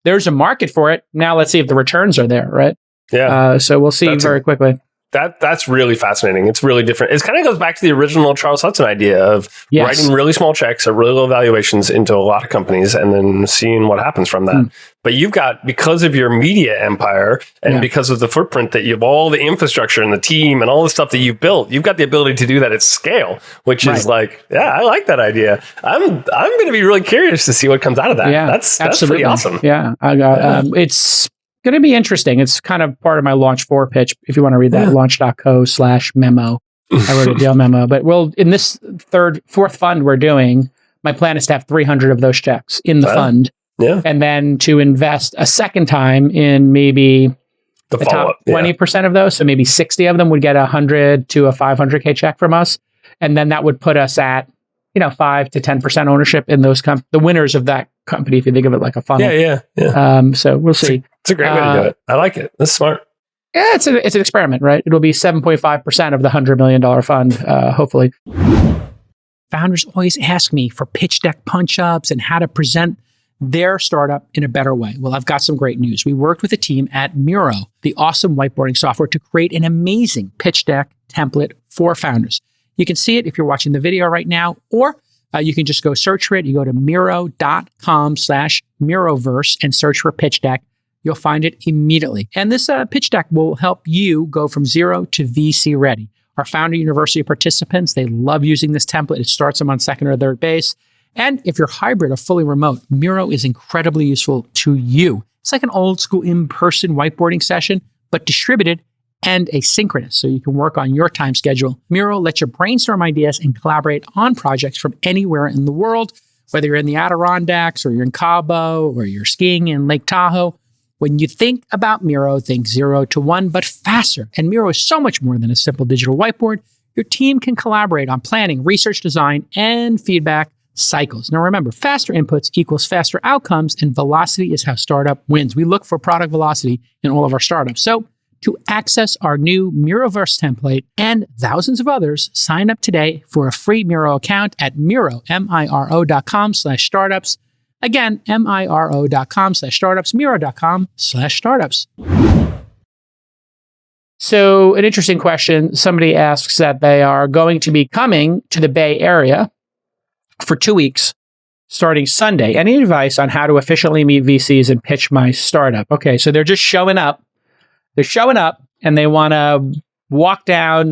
Speaker 1: There's a market for it. Now let's see if the returns are there, right?
Speaker 3: Yeah.
Speaker 1: So we'll see very quickly.
Speaker 3: That's really fascinating. It's really different. It kind of goes back to the original Charles Hudson idea of writing really small checks at really low valuations into a lot of companies and then seeing what happens from that. But you've got, because of your media empire and because of the footprint that you have, all the infrastructure and the team and all the stuff that you've built, you've got the ability to do that at scale, which is like, I like that idea. I'm going to be really curious to see what comes out of that.
Speaker 1: Yeah,
Speaker 3: that's
Speaker 1: absolutely.
Speaker 3: pretty awesome.
Speaker 1: Yeah. It's going to be interesting. It's kind of part of my Launch 4 pitch. If you want to read that, launch.co/memo. I wrote a deal memo. But in this fourth fund we're doing, my plan is to have 300 of those checks in the fund. Yeah. And then to invest a second time in maybe the top 20% of those. So maybe 60 of them would get 100 to a 500K check from us. And then that would put us at, 5 to 10% ownership in those the winners of that company, if you think of it like a funnel.
Speaker 3: Yeah.
Speaker 1: So we'll see.
Speaker 3: It's a great way to do it. I like it. That's smart.
Speaker 1: Yeah, it's an experiment, right? It'll be 7.5% of the $100 million fund, hopefully. Founders always ask me for pitch deck punch-ups and how to present their startup in a better way. Well, I've got some great news. We worked with a team at Miro, the awesome whiteboarding software, to create an amazing pitch deck template for founders. You can see it if you're watching the video right now, or you can just go search for it. You go to miro.com/Miroverse and search for pitch deck. You'll find it immediately. And this pitch deck will help you go from zero to VC ready. Our Founder University participants, they love using this template. It starts them on second or third base. And if you're hybrid or fully remote, Miro is incredibly useful to you. It's like an old school in-person whiteboarding session, but distributed and asynchronous, so you can work on your time schedule. Miro lets you brainstorm ideas and collaborate on projects from anywhere in the world, whether you're in the Adirondacks or you're in Cabo or you're skiing in Lake Tahoe. When you think about Miro, think 0 to 1, but faster. And Miro is so much more than a simple digital whiteboard. Your team can collaborate on planning, research, design, and feedback cycles. Now remember, faster inputs equals faster outcomes, and velocity is how startup wins. We look for product velocity in all of our startups. So to access our new Miroverse template and thousands of others, sign up today for a free Miro account at Miro, Miro.com/startups. Again, Miro.com/startups, Miro.com/startups. So an interesting question. Somebody asks that they are going to be coming to the Bay Area for 2 weeks, starting Sunday. Any advice on how to efficiently meet VCs and pitch my startup? Okay, so they're just showing up. They're showing up and they want to walk down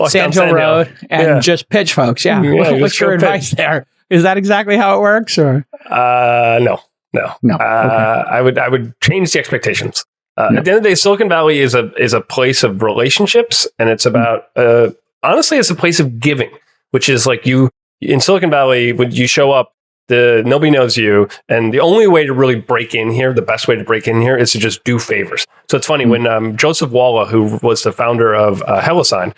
Speaker 1: Sand Hill Road and just pitch folks. Yeah. What's your advice there? Is that exactly how it works? Or
Speaker 3: no.
Speaker 1: Okay.
Speaker 3: I would change the expectations. At the end of the day, Silicon Valley is a place of relationships, and it's about honestly, it's a place of giving, which is like you in Silicon Valley when you show up. Nobody knows you, and the only way to really break in here, the best way to break in here, is to just do favors. So it's funny when Joseph Walla, who was the founder of Ellison,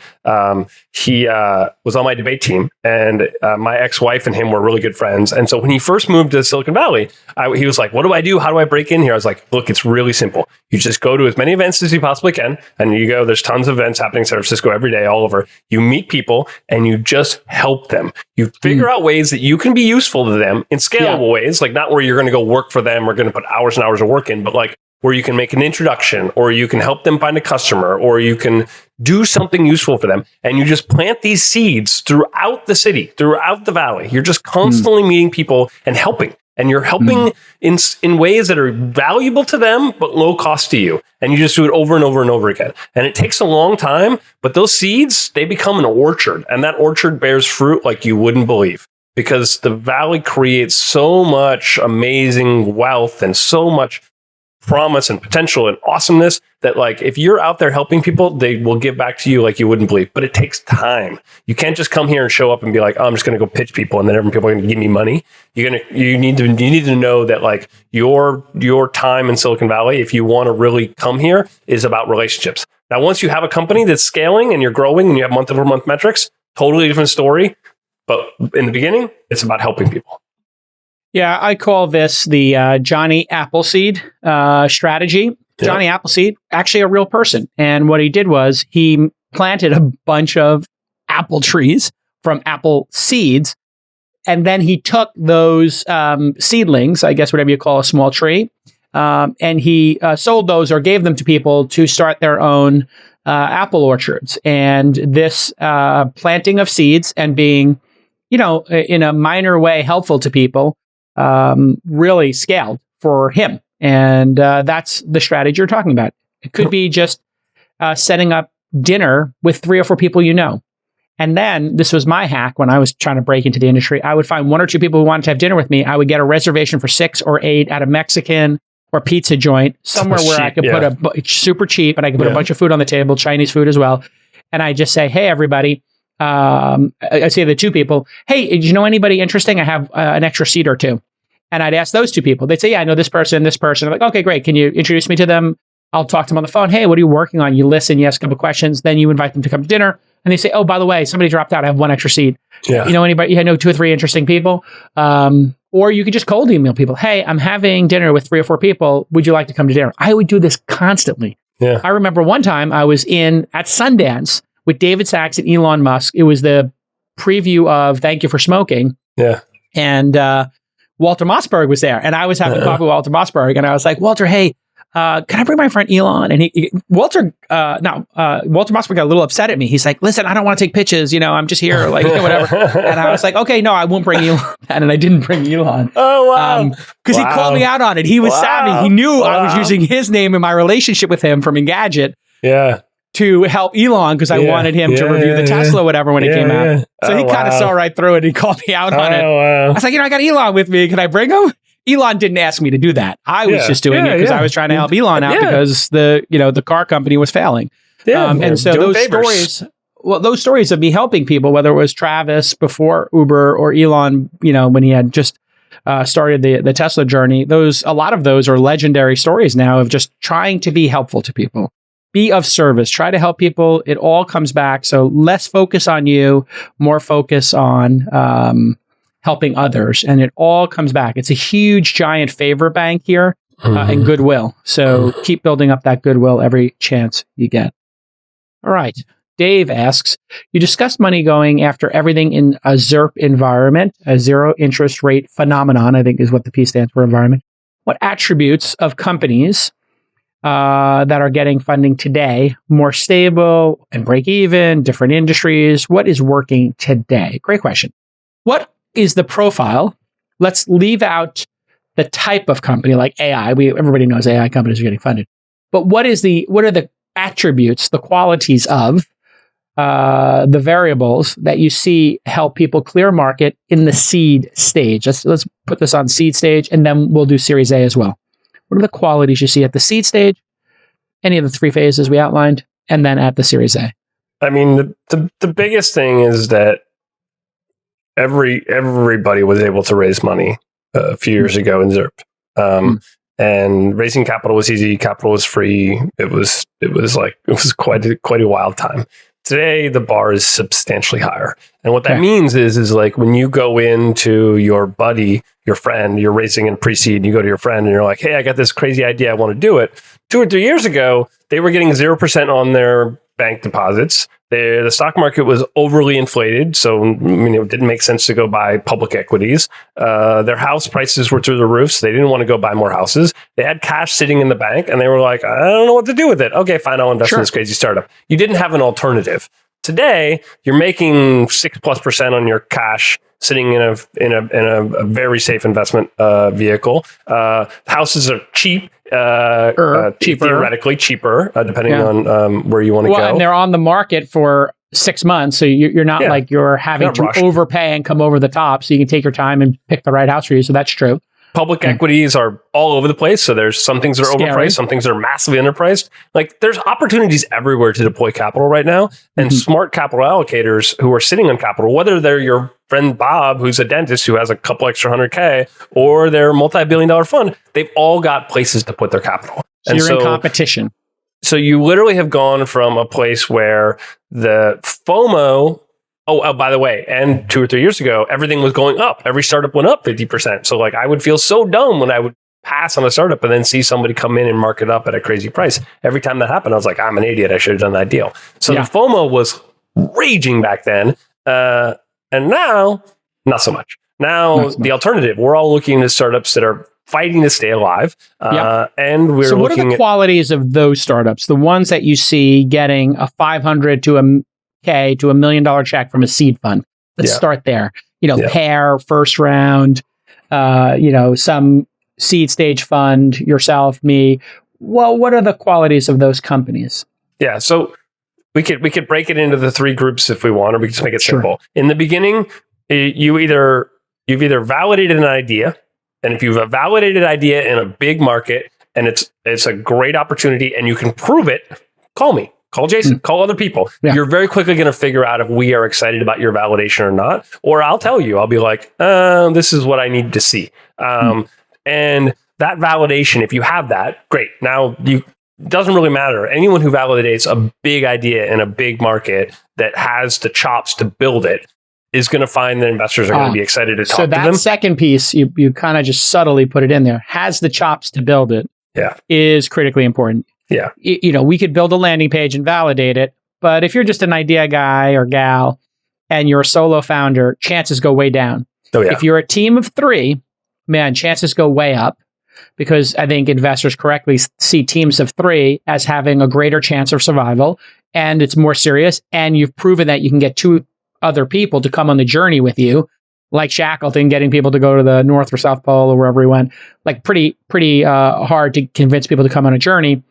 Speaker 3: he was on my debate team, and my ex-wife and him were really good friends. And so when he first moved to Silicon Valley, he was like, "What do I do? How do I break in here?" I was like, "Look, it's really simple. You just go to as many events as you possibly can, and you go. There's tons of events happening in San Francisco every day, all over. You meet people, and you just help them. You figure out ways that you can be useful to them." In scalable ways, like not where you're going to go work for them or going to put hours and hours of work in, but like where you can make an introduction, or you can help them find a customer, or you can do something useful for them. And you just plant these seeds throughout the city, throughout the valley. You're just constantly meeting people and helping. And you're helping in ways that are valuable to them, but low cost to you. And you just do it over and over and over again. And it takes a long time, but those seeds, they become an orchard. And that orchard bears fruit like you wouldn't believe. Because the valley creates so much amazing wealth and so much promise and potential and awesomeness that, like, if you're out there helping people, they will give back to you like you wouldn't believe. But it takes time. You can't just come here and show up and be like, "Oh, I'm just going to go pitch people," and then everyone people are going to give me money. You need to know that, like, your time in Silicon Valley, if you want to really come here, is about relationships. Now, once you have a company that's scaling and you're growing and you have month-over-month metrics, totally different story. But in the beginning, it's about helping people.
Speaker 1: Yeah, I call this the Johnny Appleseed strategy. Yeah. Johnny Appleseed, actually a real person. And what he did was he planted a bunch of apple trees from apple seeds. And then he took those seedlings, I guess whatever you call a small tree, and he sold those or gave them to people to start their own apple orchards. And this planting of seeds and being, in a minor way helpful to people, really scaled for him. And that's the strategy you're talking about. It could be just setting up dinner with 3 or 4 people you know. And then this was my hack when I was trying to break into the industry. I would find 1 or 2 people who wanted to have dinner with me. I would get a reservation for 6 or 8 at a Mexican or pizza joint, somewhere where I could put super cheap, and I could put a bunch of food on the table, Chinese food as well. And I just say, "Hey, everybody." I say to the 2 people, "Hey, do you know anybody interesting? I have an extra seat or 2. And I'd ask those 2 people. They'd say, "Yeah, I know this person, this person." I'm like, "Okay, great. Can you introduce me to them?" I'll talk to them on the phone. "Hey, what are you working on?" You listen, you ask a couple questions, then you invite them to come to dinner. and they say, oh, by the way, somebody dropped out. I have one extra seat.
Speaker 3: Yeah.
Speaker 1: You know anybody? You know 2 or 3 interesting people. Or you could just cold email people. Hey, I'm having dinner with 3 or 4 people. Would you like to come to dinner? I would do this constantly.
Speaker 3: Yeah.
Speaker 1: I remember one time I was at Sundance with David Sachs and Elon Musk. It was the preview of Thank You for Smoking.
Speaker 3: Yeah.
Speaker 1: And Walter Mossberg was there. And I was having coffee with Walter Mossberg. And I was like, Walter, hey, can I bring my friend Elon? And Walter Mossberg got a little upset at me. He's like, listen, I don't want to take pitches. You know, I'm just here, like, whatever. And I was like, okay, no, I won't bring Elon. And I didn't bring Elon.
Speaker 3: Oh, wow.
Speaker 1: Because he called me out on it. He was savvy. He knew I was using his name in my relationship with him from Engadget.
Speaker 3: Yeah.
Speaker 1: To help Elon because I wanted him to review the Tesla, whatever, when it came out. So he kind of saw right through it and he called me out on it.
Speaker 3: Wow.
Speaker 1: I was like, I got Elon with me. Can I bring him? Elon didn't ask me to do that. I was just doing it because I was trying to help Elon out because the car company was failing. Yeah, and so those stories of me helping people, whether it was Travis before Uber or Elon, when he had just started the Tesla journey, a lot of those are legendary stories now of just trying to be helpful to people. Be of service. Try to help people. It all comes back. So less focus on you, more focus on helping others. And it all comes back. It's a huge, giant favor bank here and goodwill. So keep building up that goodwill every chance you get. All right. Dave asks, you discussed money going after everything in a ZIRP environment, a zero interest rate phenomenon, I think is what the P stands for, environment. What attributes of companies that are getting funding today, more stable and break even, different industries? What is working today? Great question. What is the profile? Let's leave out the type of company like AI. Everybody knows AI companies are getting funded. But what are the attributes, the qualities of the variables that you see help people clear market in the seed stage? Let's put this on seed stage, and then we'll do Series A as well. What are the qualities you see at the seed stage, any of the 3 phases we outlined, and then at the Series A?
Speaker 3: I mean, the biggest thing is that everybody was able to raise money a few years ago in ZIRP. And raising capital was easy. Capital was free. It was quite a wild time. Today, the bar is substantially higher. And what that means is like when you go into your buddy, your friend, you're raising in pre-seed, you go to your friend and you're like, hey, I got this crazy idea. I want to do it. 2 or 3 years ago, they were getting 0% on their bank deposits. The stock market was overly inflated. So, it didn't make sense to go buy public equities. Their house prices were through the roof. So they didn't want to go buy more houses. They had cash sitting in the bank and they were like, I don't know what to do with it. Okay, fine. I'll invest in this crazy startup. You didn't have an alternative. Today, you're making 6+% on your cash sitting in a very safe investment vehicle. Houses are cheap. Theoretically cheaper, depending on where you want to go.
Speaker 1: And they're on the market for 6 months, so you're not like you're having to overpay and come over the top. So you can take your time and pick the right house for you. So that's true.
Speaker 3: Public equities are all over the place. So there's some things that are overpriced, some things that are massively underpriced. Like there's opportunities everywhere to deploy capital right now. And smart capital allocators who are sitting on capital, whether they're your friend Bob, who's a dentist who has a couple extra $100K, or their multi-billion-dollar fund, they've all got places to put their capital.
Speaker 1: So you're in competition.
Speaker 3: So you literally have gone from a place where the FOMO, by the way, and 2 or 3 years ago, everything was going up. Every startup went up 50%. So like I would feel so dumb when I would pass on a startup and then see somebody come in and mark it up at a crazy price. Every time that happened, I was like, I'm an idiot. I should have done that deal. So the FOMO was raging back then. And now, not so much. Now, the alternative, we're all looking at startups that are fighting to stay alive. And we're
Speaker 1: what are the qualities of those startups? The ones that you see getting a $500 to $1 to $1 million check from a seed fund. Let's start there. Pair, first round, some seed stage fund, yourself, me. Well, what are the qualities of those companies? Yeah.
Speaker 3: So we could break it into the 3 groups if we want, or we can just make it simple. In the beginning, you've either validated an idea, and if you've a validated idea in a big market and it's a great opportunity and you can prove it, call me. Call Jason, call other people. You're very quickly going to figure out if we are excited about your validation or not. Or I'll tell you, I'll be like, this is what I need to see. And that validation, if you have that, great. Now doesn't really matter. Anyone who validates a big idea in a big market that has the chops to build it is going to find that investors are going to be excited to talk to them. So that
Speaker 1: second piece, you kind of just subtly put it in there, has the chops to build it, is critically important.
Speaker 3: Yeah.
Speaker 1: We could build a landing page and validate it, but if you're just an idea guy or gal and you're a solo founder, chances go way down.
Speaker 3: Oh, yeah.
Speaker 1: If you're a team of 3, man, chances go way up, because I think investors correctly see teams of 3 as having a greater chance of survival, and it's more serious, and you've proven that you can get 2 other people to come on the journey with you, like Shackleton getting people to go to the North or South Pole or wherever he went, like pretty hard to convince people to come on a journey.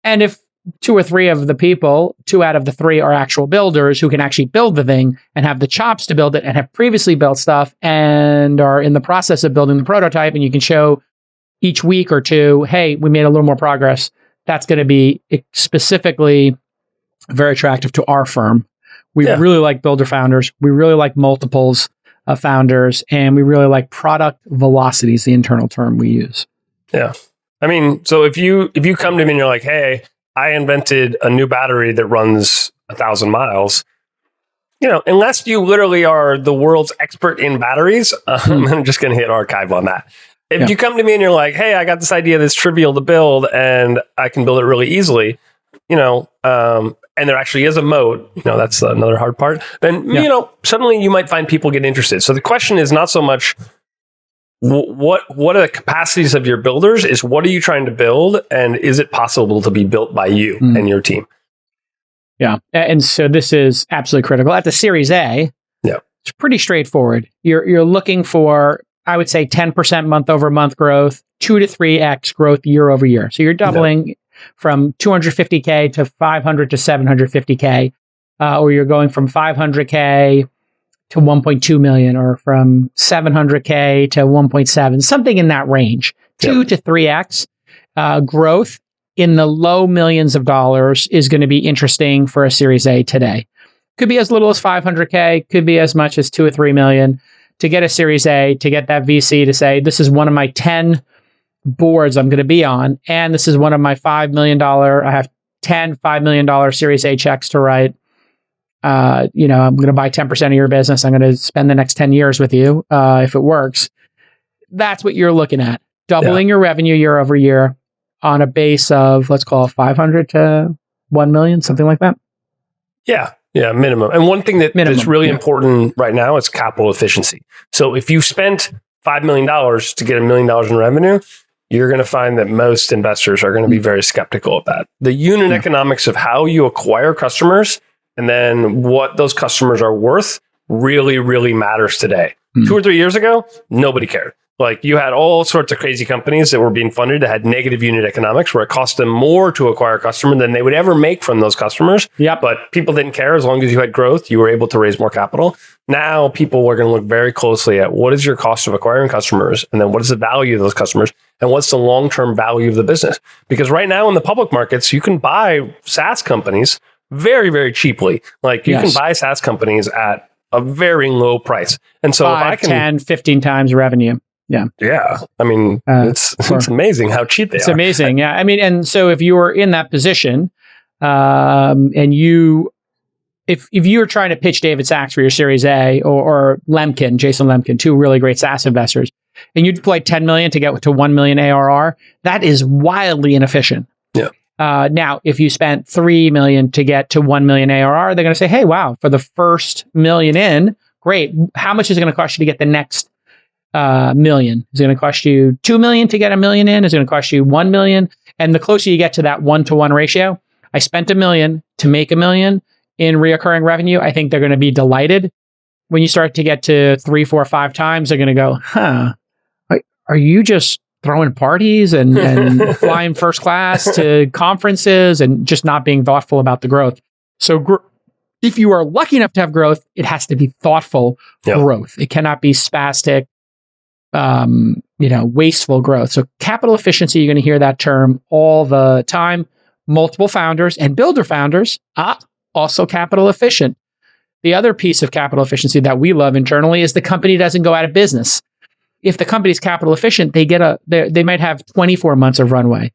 Speaker 1: And if 2 or 3 of the people, 2 out of the 3 are actual builders who can actually build the thing and have the chops to build it and have previously built stuff and are in the process of building the prototype, and you can show each week or 2, hey, we made a little more progress, that's going to be specifically very attractive to our firm. We really like builder founders. We really like multiples of founders, and we really like product velocity is the internal term we use.
Speaker 3: Yeah. I mean, so if you come to me and you're like, hey, I invented a new battery that runs 1,000 miles, unless you literally are the world's expert in batteries, I'm just going to hit archive on that. If you come to me and you're like, hey, I got this idea that's trivial to build and I can build it really easily, and there actually is a moat, that's another hard part, then, suddenly you might find people get interested. So the question is not so much what are the capacities of your builders, is what are you trying to build, and is it possible to be built by you and your team?
Speaker 1: Yeah. And so this is absolutely critical. At the Series A, it's pretty straightforward. You're looking for, I would say, 10% month over month growth, 2 to 3x growth year over year. So you're doubling from 250K to 500 to 750K, or you're going from 500K to 1.2 million, or from 700K to 1.7, something in that range. 2 to 3x growth in the low millions of dollars is going to be interesting for a Series A today. Could be as little as 500K, could be as much as 2 or 3 million. To get a Series A, to get that VC to say, this is one of my 10 boards I'm going to be on, and this is one of my $5 million, I have 10 $5 million Series A checks to write. I'm going to buy 10% of your business. I'm going to spend the next 10 years with you if it works. That's what you're looking at. Doubling your revenue year over year on a base of, let's call it 500 to 1 million, something like that.
Speaker 3: Yeah, minimum. And one thing that's really important right now is capital efficiency. So if you spent $5 million to get $1 million in revenue, you're going to find that most investors are going to be very skeptical of that. The unit economics of how you acquire customers and then what those customers are worth really, really matters today. 2 or 3 years ago, nobody cared. Like, you had all sorts of crazy companies that were being funded that had negative unit economics, where it cost them more to acquire a customer than they would ever make from those customers. But people didn't care. As long as you had growth, you were able to raise more capital. Now people are going to look very closely at what is your cost of acquiring customers, and then what is the value of those customers, and what's the long-term value of the business. Because right now in the public markets, you can buy SaaS companies very, very cheaply. Like, you can buy SaaS companies at a very low price. And so
Speaker 1: 5,
Speaker 3: if I can
Speaker 1: 10, 15 times revenue.
Speaker 3: Yeah. I mean, it's amazing how cheap they are.
Speaker 1: It's amazing. Yeah. I mean, and so if you were in that position, and if you were trying to pitch David Sachs for your Series A, or Lemkin, Jason Lemkin, 2 really great SaaS investors, and you deployed 10 million to get to 1 million ARR, that is wildly inefficient. Now, if you spent 3 million to get to 1 million ARR, they're going to say, hey, wow, for the first million in, great. How much is it going to cost you to get the next million? Is it going to cost you 2 million to get a million in? Is it going to cost you 1 million? And the closer you get to that 1-to-1 ratio, I spent $1 million to make $1 million in reoccurring revenue. I think they're going to be delighted. When you start to get to 3, 4, 5 times, they're going to go, are you just throwing parties and flying first class to conferences and just not being thoughtful about the growth? So if you are lucky enough to have growth, it has to be thoughtful growth. It cannot be spastic, wasteful growth. So capital efficiency, you're going to hear that term all the time. Multiple founders and builder founders, also capital efficient. The other piece of capital efficiency that we love internally is the company doesn't go out of business. If the company's capital efficient, they might have 24 months of runway.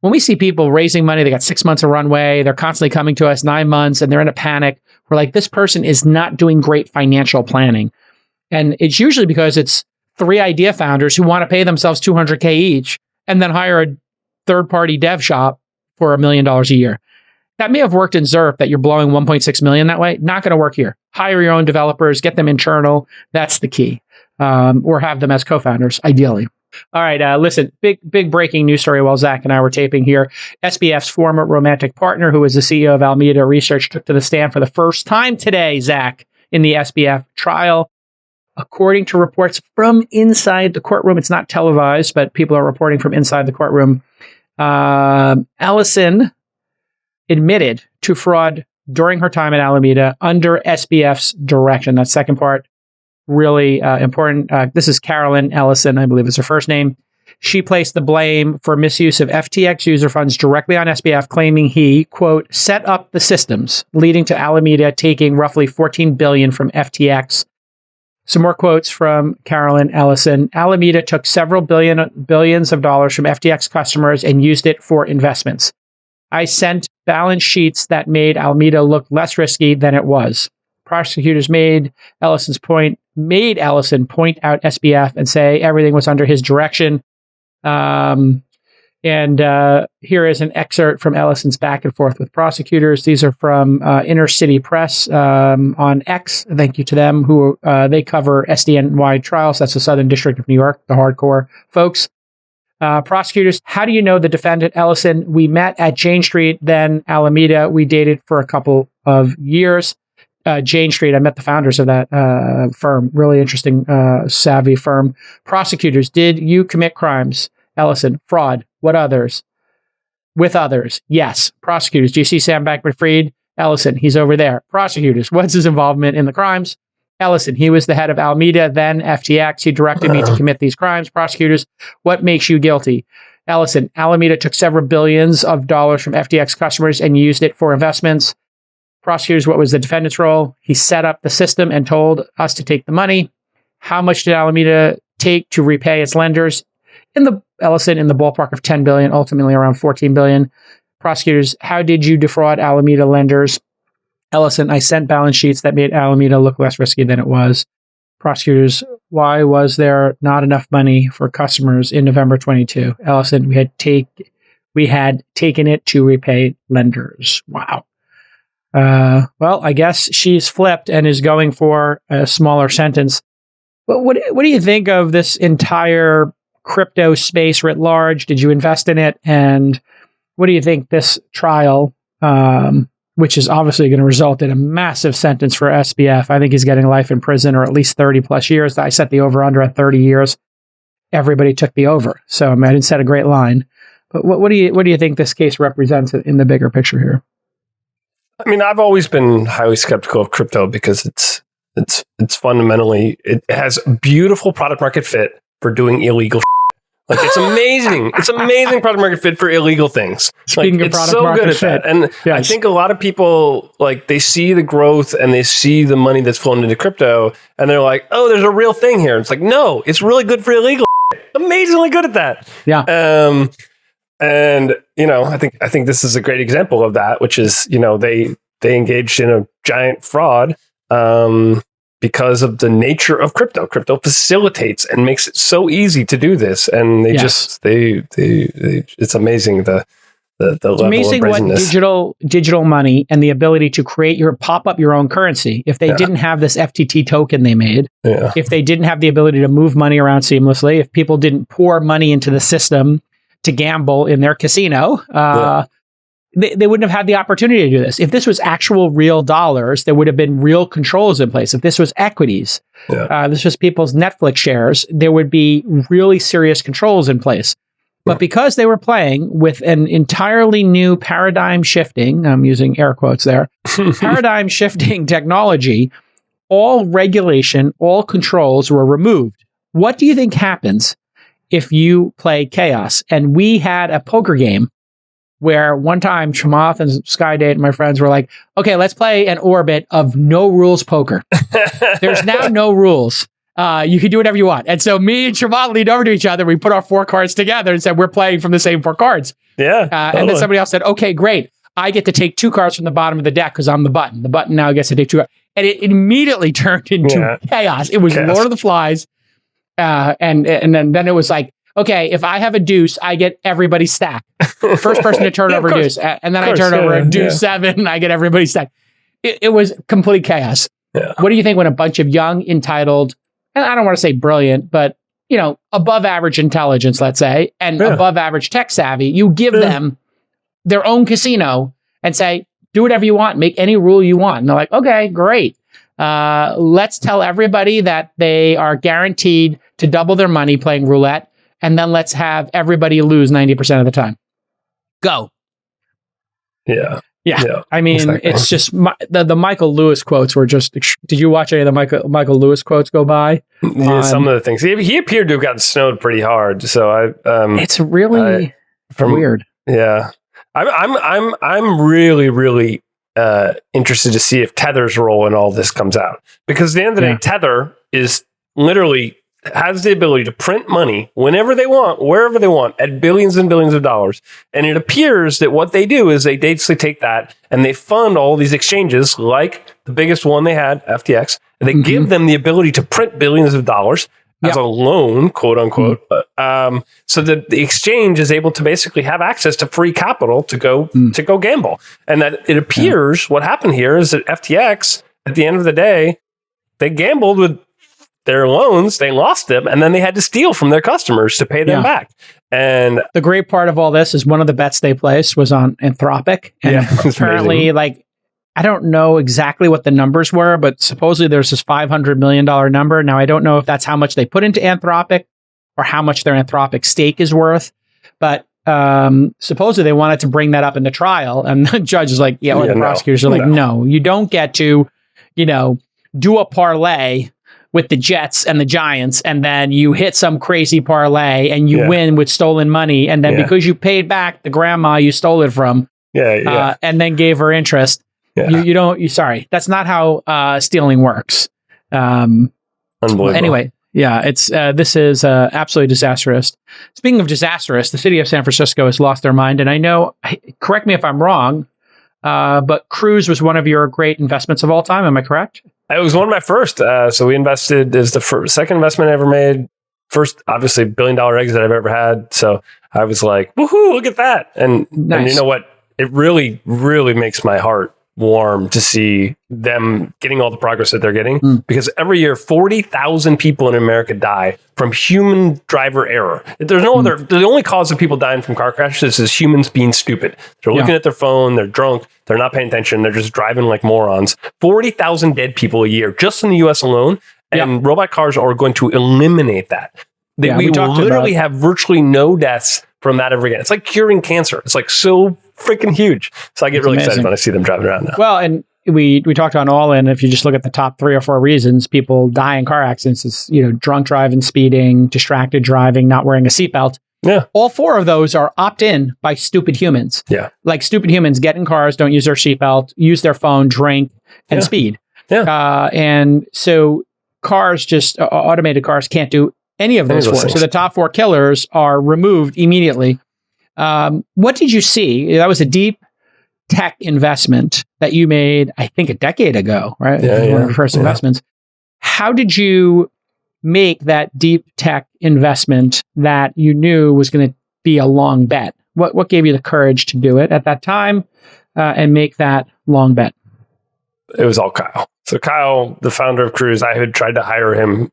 Speaker 1: when we see people raising money, they got 6 months of runway, they're constantly coming to us 9 months, and they're in a panic. We're like, this person is not doing great financial planning. And it's usually because it's 3 idea founders who want to pay themselves $200K each and then hire a third-party dev shop for $1 million a year. That may have worked in ZIRP, that you're blowing $1.6 million that way. Not going to work here. Hire your own developers, get them internal. That's the key. Or have them as co-founders, ideally. All right, listen, big breaking news story while Zach and I were taping here. SBF's former romantic partner, who was the CEO of Alameda Research, took to the stand for the first time today, Zach, in the SBF trial. According to reports from inside the courtroom, it's not televised, but people are reporting from inside the courtroom. Ellison admitted to fraud during her time at Alameda under SBF's direction. That second part, really important. This is Carolyn Ellison, I believe is her first name. She placed the blame for misuse of FTX user funds directly on SBF, claiming he, quote, set up the systems, leading to Alameda taking roughly $14 billion from FTX. Some more quotes from Carolyn Ellison. Alameda took several billions of dollars from FTX customers and used it for investments. I sent balance sheets that made Alameda look less risky than it was. Prosecutors made Ellison point out SBF and say everything was under his direction. And here is an excerpt from Ellison's back and forth with prosecutors. These are from Inner City Press on X. Thank you to them, who they cover SDNY trials. That's the Southern District of New York, the hardcore folks. Prosecutors, how do you know the defendant, Ellison? We met at Jane Street, then Alameda. We dated for a couple of years. Jane Street, I met the founders of that firm. Really interesting, savvy firm. Prosecutors, did you commit crimes? Ellison, fraud. What others? With others, yes. Prosecutors, do you see Sam Bankman-Fried? Ellison, he's over there. Prosecutors, what's his involvement in the crimes? Ellison, he was the head of Alameda, then FTX. He directed me to commit these crimes. Prosecutors, what makes you guilty? Ellison, Alameda took several billions of dollars from FTX customers and used it for investments. Prosecutors, what was the defendant's role? He set up the system and told us to take the money. How much did Alameda take to repay its lenders? Ellison, in the ballpark of $10 billion, ultimately around $14 billion. Prosecutors, how did you defraud Alameda lenders? Ellison, I sent balance sheets that made Alameda look less risky than it was. Prosecutors, why was there not enough money for customers in November 22? Ellison, we had taken it to repay lenders. Wow. Well, I guess she's flipped and is going for a smaller sentence. But what do you think of this entire crypto space writ large? Did you invest in it? And what do you think this trial, which is obviously going to result in a massive sentence for SBF? I think he's getting life in prison or at least 30 plus years. I set the over under at 30 years. Everybody took the over. So I didn't set a great line. But what do you think this case represents in the bigger picture here?
Speaker 3: I mean, I've always been highly skeptical of crypto because it's fundamentally, it has beautiful product market fit for doing illegal Like, it's amazing. It's amazing product market fit for illegal things.
Speaker 1: Speaking of product market fit. It's so good at that.
Speaker 3: And yes. I think a lot of people, like, they see the growth and they see the money that's flowing into crypto and they're like, oh, there's a real thing here. It's like, no, it's really good for illegal. Amazingly good at that.
Speaker 1: Yeah.
Speaker 3: And, you know, I think this is a great example of that, which is, you know, they engaged in a giant fraud, because of the nature of crypto. Crypto facilitates and makes it so easy to do this. And they just, it's amazing the level
Speaker 1: amazing
Speaker 3: of brazenness.
Speaker 1: What digital money and the ability to pop up your own currency. If they didn't have this FTT token they made, if they didn't have the ability to move money around seamlessly, if people didn't pour money into the system to gamble in their casino, they wouldn't have had the opportunity to do this. If this was actual real dollars, there would have been real controls in place. If this was equities, this was people's Netflix shares, there would be really serious controls in place. But because they were playing with an entirely new paradigm shifting, I'm using air quotes there, paradigm shifting technology, all regulation, all controls were removed. What do you think happens if you play chaos? And we had a poker game where one time Chamath and Skydate and my friends were like, okay, let's play an orbit of no rules poker. There's now no rules. You can do whatever you want. And so me and Siobhan leaned over to each other. We put our 4 cards together and said, we're playing from the same 4 cards.
Speaker 3: Yeah.
Speaker 1: And then somebody else said, okay, great. I get to take 2 cards from the bottom of the deck because I'm the button. The button now gets to take 2 cards. And it immediately turned into chaos. It was Lord of the Flies. And then it was like, okay, if I have a deuce, I get everybody's stack. First person to turn over a deuce. And then I turn over a deuce 7, I get everybody's stack. It was complete chaos.
Speaker 3: Yeah.
Speaker 1: What do you think when a bunch of young, entitled, and I don't want to say brilliant, but above average intelligence, let's say, and above average tech savvy, you give them their own casino and say, do whatever you want, make any rule you want. And they're like, okay, great. Let's tell everybody that they are guaranteed to double their money playing roulette. And then let's have everybody lose 90% of the time. Go.
Speaker 3: Yeah.
Speaker 1: I mean, exactly. It's just the Michael Lewis quotes were just. Did you watch any of the Michael Lewis quotes go by?
Speaker 3: Yeah, some of the things he appeared to have gotten snowed pretty hard. So
Speaker 1: it's really weird.
Speaker 3: Yeah, I'm really interested to see if Tether's role in all this comes out, because at the end of the day, Tether is literally has the ability to print money whenever they want, wherever they want, at billions and billions of dollars. And it appears that what they do is they basically take that and they fund all these exchanges, like the biggest one they had, FTX, and they give them the ability to print billions of dollars as a loan, quote unquote, so that the exchange is able to basically have access to free capital to go gamble. And that it appears what happened here is that FTX, at the end of the day, they gambled with their loans, they lost them, and then they had to steal from their customers to pay them back. And
Speaker 1: the great part of all this is one of the bets they placed was on Anthropic. And apparently, I don't know exactly what the numbers were, but supposedly there's this $500 million number. Now, I don't know if that's how much they put into Anthropic or how much their Anthropic stake is worth, but supposedly they wanted to bring that up in the trial. And the judge is like, the prosecutors are like, no, you don't get to, do a parlay with the Jets and the Giants, and then you hit some crazy parlay and you win with stolen money. And then because you paid back the grandma you stole it from, and then gave her interest, sorry, that's not how stealing works.
Speaker 3: Unbelievable.
Speaker 1: Anyway, it's this is absolutely disastrous. Speaking of disastrous, the city of San Francisco has lost their mind. And I know, correct me if I'm wrong, but Cruise was one of your great investments of all time. Am I correct?
Speaker 3: It was one of my first. So we invested as the second investment I ever made. First, obviously, $1 billion exit I've ever had. So I was like, woohoo, look at that. And you know what? It really, really makes my heart warm to see them getting all the progress that they're getting, because every year 40,000 people in America die from human driver error. There's no other. The only cause of people dying from car crashes is humans being stupid. They're looking at their phone, they're drunk, they're not paying attention, they're just driving like morons. 40,000 dead people a year just in the US alone, and robot cars are going to eliminate that. We literally have virtually no deaths from that ever again. It's like curing cancer. It's like so freaking huge. So I get really excited when I see them driving around now.
Speaker 1: Well, and we talked on All In. If you just look at the top 3 or 4 reasons people die in car accidents, is drunk driving, speeding, distracted driving, not wearing a seatbelt.
Speaker 3: Yeah.
Speaker 1: All 4 of those are opt-in by stupid humans.
Speaker 3: Yeah.
Speaker 1: Like stupid humans get in cars, don't use their seatbelt, use their phone, drink, and speed.
Speaker 3: Yeah.
Speaker 1: And so cars, just automated cars, can't do any of those 4. So the top 4 killers are removed immediately. What did you see? That was a deep tech investment that you made, I think, a decade ago, right? One of your first investments. How did you make that deep tech investment that you knew was going to be a long bet? What gave you the courage to do it at that time and make that long bet?
Speaker 3: It was all Kyle. So Kyle, the founder of Cruise, I had tried to hire him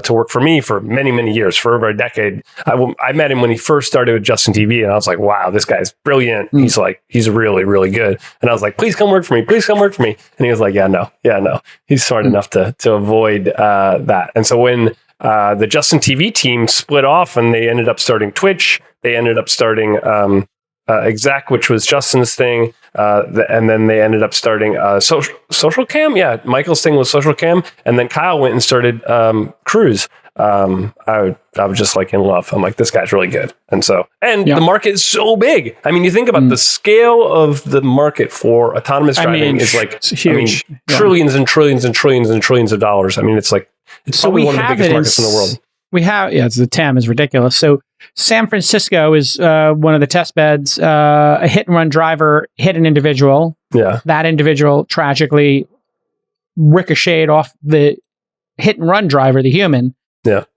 Speaker 3: to work for me for many, many years, for over a decade. I met him when he first started with Justin TV, and I was like, wow, this guy's brilliant. He's really, really good. And I was like, please come work for me. Please come work for me. And he was like, yeah, no. He's smart enough to avoid that. And so when the Justin TV team split off and they ended up starting Twitch, they ended up starting Exec, which was Justin's thing. And then they ended up starting Social Cam. Yeah, Michael's thing was Social Cam. And then Kyle went and started Cruise. I was just like in love. I'm like, this guy's really good. And the market is so big. I mean, you think about the scale of the market for autonomous driving is like,
Speaker 1: it's huge.
Speaker 3: Trillions and trillions and trillions and trillions of dollars. I mean, it's like, It's probably one of the biggest markets in the world.
Speaker 1: The TAM is ridiculous. So San Francisco is one of the test beds. A hit and run driver hit an individual.
Speaker 3: Yeah.
Speaker 1: That individual tragically ricocheted off the hit and run driver, the human,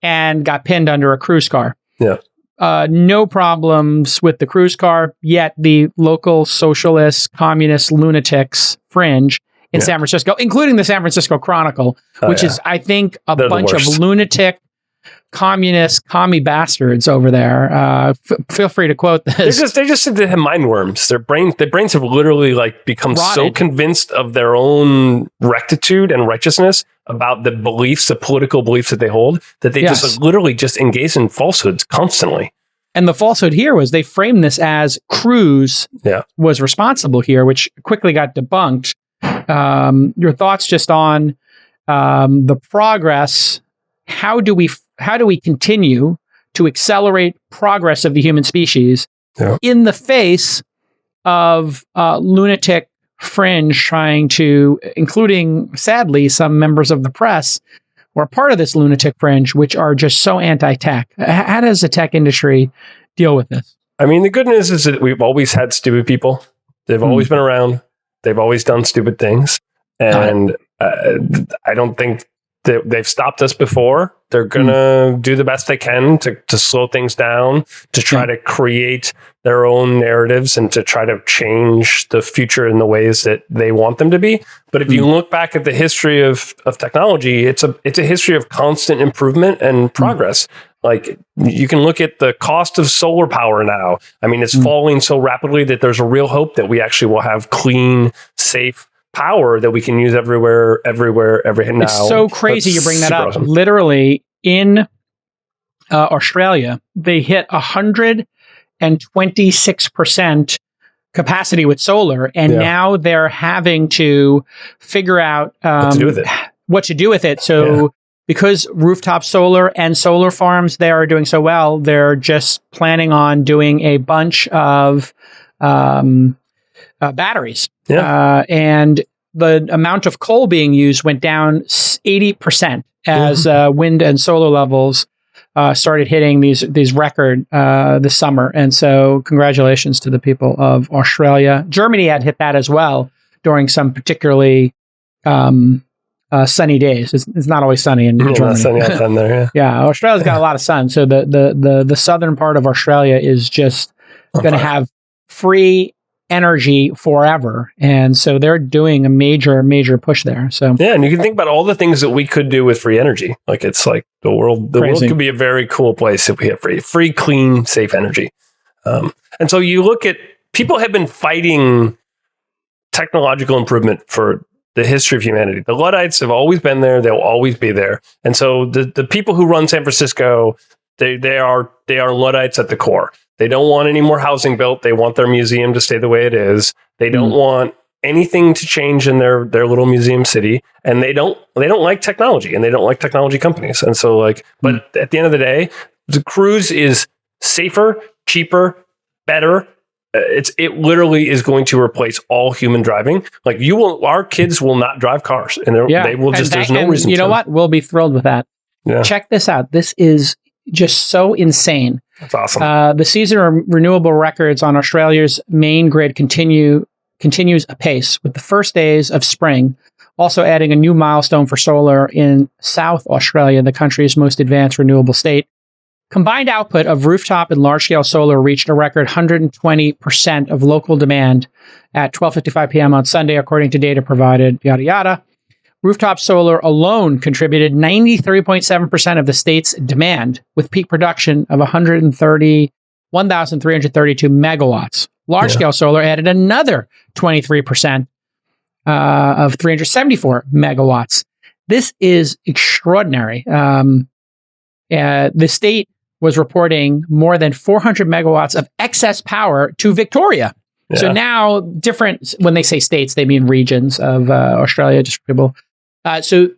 Speaker 1: and got pinned under a cruise car.
Speaker 3: Yeah.
Speaker 1: No problems with the cruise car, yet the local socialist, communist lunatics fringe in San Francisco, including the San Francisco Chronicle, which is, I think, They're bunch of lunatic communist commie bastards over there. Feel free to quote this.
Speaker 3: They just have mind worms. Their brains have literally like become so convinced of their own rectitude and righteousness about the beliefs, the political beliefs that they hold, that they just literally just engage in falsehoods constantly.
Speaker 1: And the falsehood here was they framed this as Cruz was responsible here, which quickly got debunked. Your thoughts just on the progress. How do we continue to accelerate progress of the human species in the face of lunatic fringe trying to, including, sadly, some members of the press who are part of this lunatic fringe, which are just so anti-tech? How does the tech industry deal with this?
Speaker 3: I mean, the good news is that we've always had stupid people. They've always been around. They've always done stupid things. And I don't think they've stopped us before. They're going to do the best they can to slow things down, to try to create their own narratives and to try to change the future in the ways that they want them to be. But if you look back at the history of technology, it's a history of constant improvement and progress. Like, you can look at the cost of solar power now. I mean, it's falling so rapidly that there's a real hope that we actually will have clean, safe power that we can use everywhere now.
Speaker 1: It's so crazy you bring that up.
Speaker 3: Awesome.
Speaker 1: Literally in Australia, they hit 126% capacity with solar, and now they're having to figure out what to do with it. So because rooftop solar and solar farms there are doing so well, they're just planning on doing a bunch of batteries. And the amount of coal being used went down 80% as wind and solar levels started hitting these record this summer. And so congratulations to the people of Australia. Germany had hit that as well during some particularly sunny days. It's not always sunny in Germany.
Speaker 3: Not sunny out there,
Speaker 1: Australia's got a lot of sun. So the southern part of Australia is just going to have free energy forever, and so they're doing a major push there. So
Speaker 3: and you can think about all the things that we could do with free energy. Like, it's like the world could be a very cool place if we have free, clean, safe energy. And so you look at, people have been fighting technological improvement for the history of humanity. The Luddites have always been there; they'll always be there. And so the people who run San Francisco, they are Luddites at the core. They don't want any more housing built. They want their museum to stay the way it is. They don't want anything to change in their little museum city, and they don't like technology, and they don't like technology companies. And so, but at the end of the day, the cruise is safer, cheaper, better. It literally is going to replace all human driving. Like, our kids will not drive cars, and they will just. There's no reason.
Speaker 1: You know what? We'll be thrilled with that.
Speaker 3: Yeah.
Speaker 1: Check this out. This is just so insane.
Speaker 3: That's awesome.
Speaker 1: The season of renewable records on Australia's main grid continues apace, with the first days of spring also adding a new milestone for solar in South Australia, the country's most advanced renewable state. Combined output of rooftop and large-scale solar reached a record 120% of local demand at 12:55 p.m. on Sunday, according to data provided, yada, yada. Rooftop solar alone contributed 93.7% of the state's demand, with peak production of 1,332 megawatts. Large-scale solar added another 23% of 374 megawatts. This is extraordinary. The state was reporting more than 400 megawatts of excess power to Victoria. Yeah. So now, when they say states, they mean regions of Australia, just for people. So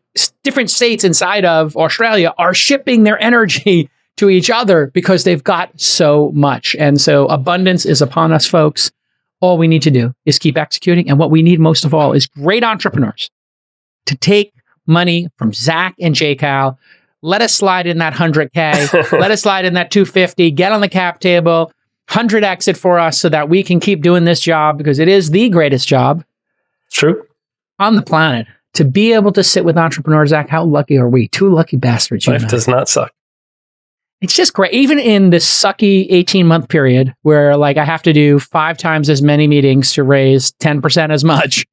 Speaker 1: different states inside of Australia are shipping their energy to each other because they've got so much. And so abundance is upon us, folks. All we need to do is keep executing. And what we need most of all is great entrepreneurs to take money from Zach and JCal. Let us slide in that 100K. Let us slide in that 250. Get on the cap table. 100 exit for us so that we can keep doing this job because it is the greatest job.
Speaker 3: True.
Speaker 1: On the planet. To be able to sit with entrepreneurs, Zach, how lucky are we? Two lucky bastards.
Speaker 3: Life does not suck.
Speaker 1: It's just great. Even in this sucky 18-month period where like I have to do 5 times as many meetings to raise 10% as much.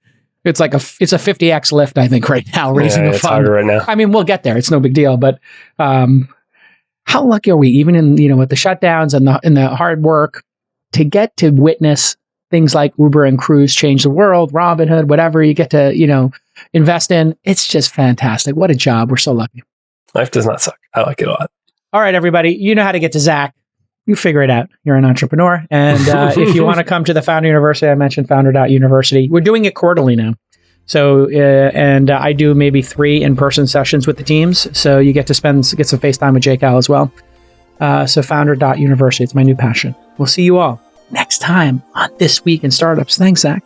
Speaker 1: It's like it's a 50x lift, I think, right now, raising a fund.
Speaker 3: It's harder right now.
Speaker 1: I mean, we'll get there. It's no big deal. But how lucky are we, even in, with the shutdowns and the hard work, to get to witness things like Uber and Cruise change the world, Robinhood, whatever you get to, invest in. It's just fantastic. What a job. We're so lucky.
Speaker 3: Life does not suck. I like it a lot.
Speaker 1: All right, everybody. You know how to get to Zach. You figure it out. You're an entrepreneur. And if you want to come to the Founder University, I mentioned founder.university. We're doing it quarterly now. So, and I do maybe 3 in-person sessions with the teams. So you get to get some face time with JCal as well. So founder.university. It's my new passion. We'll see you all next time on This Week in Startups. Thanks, Zach.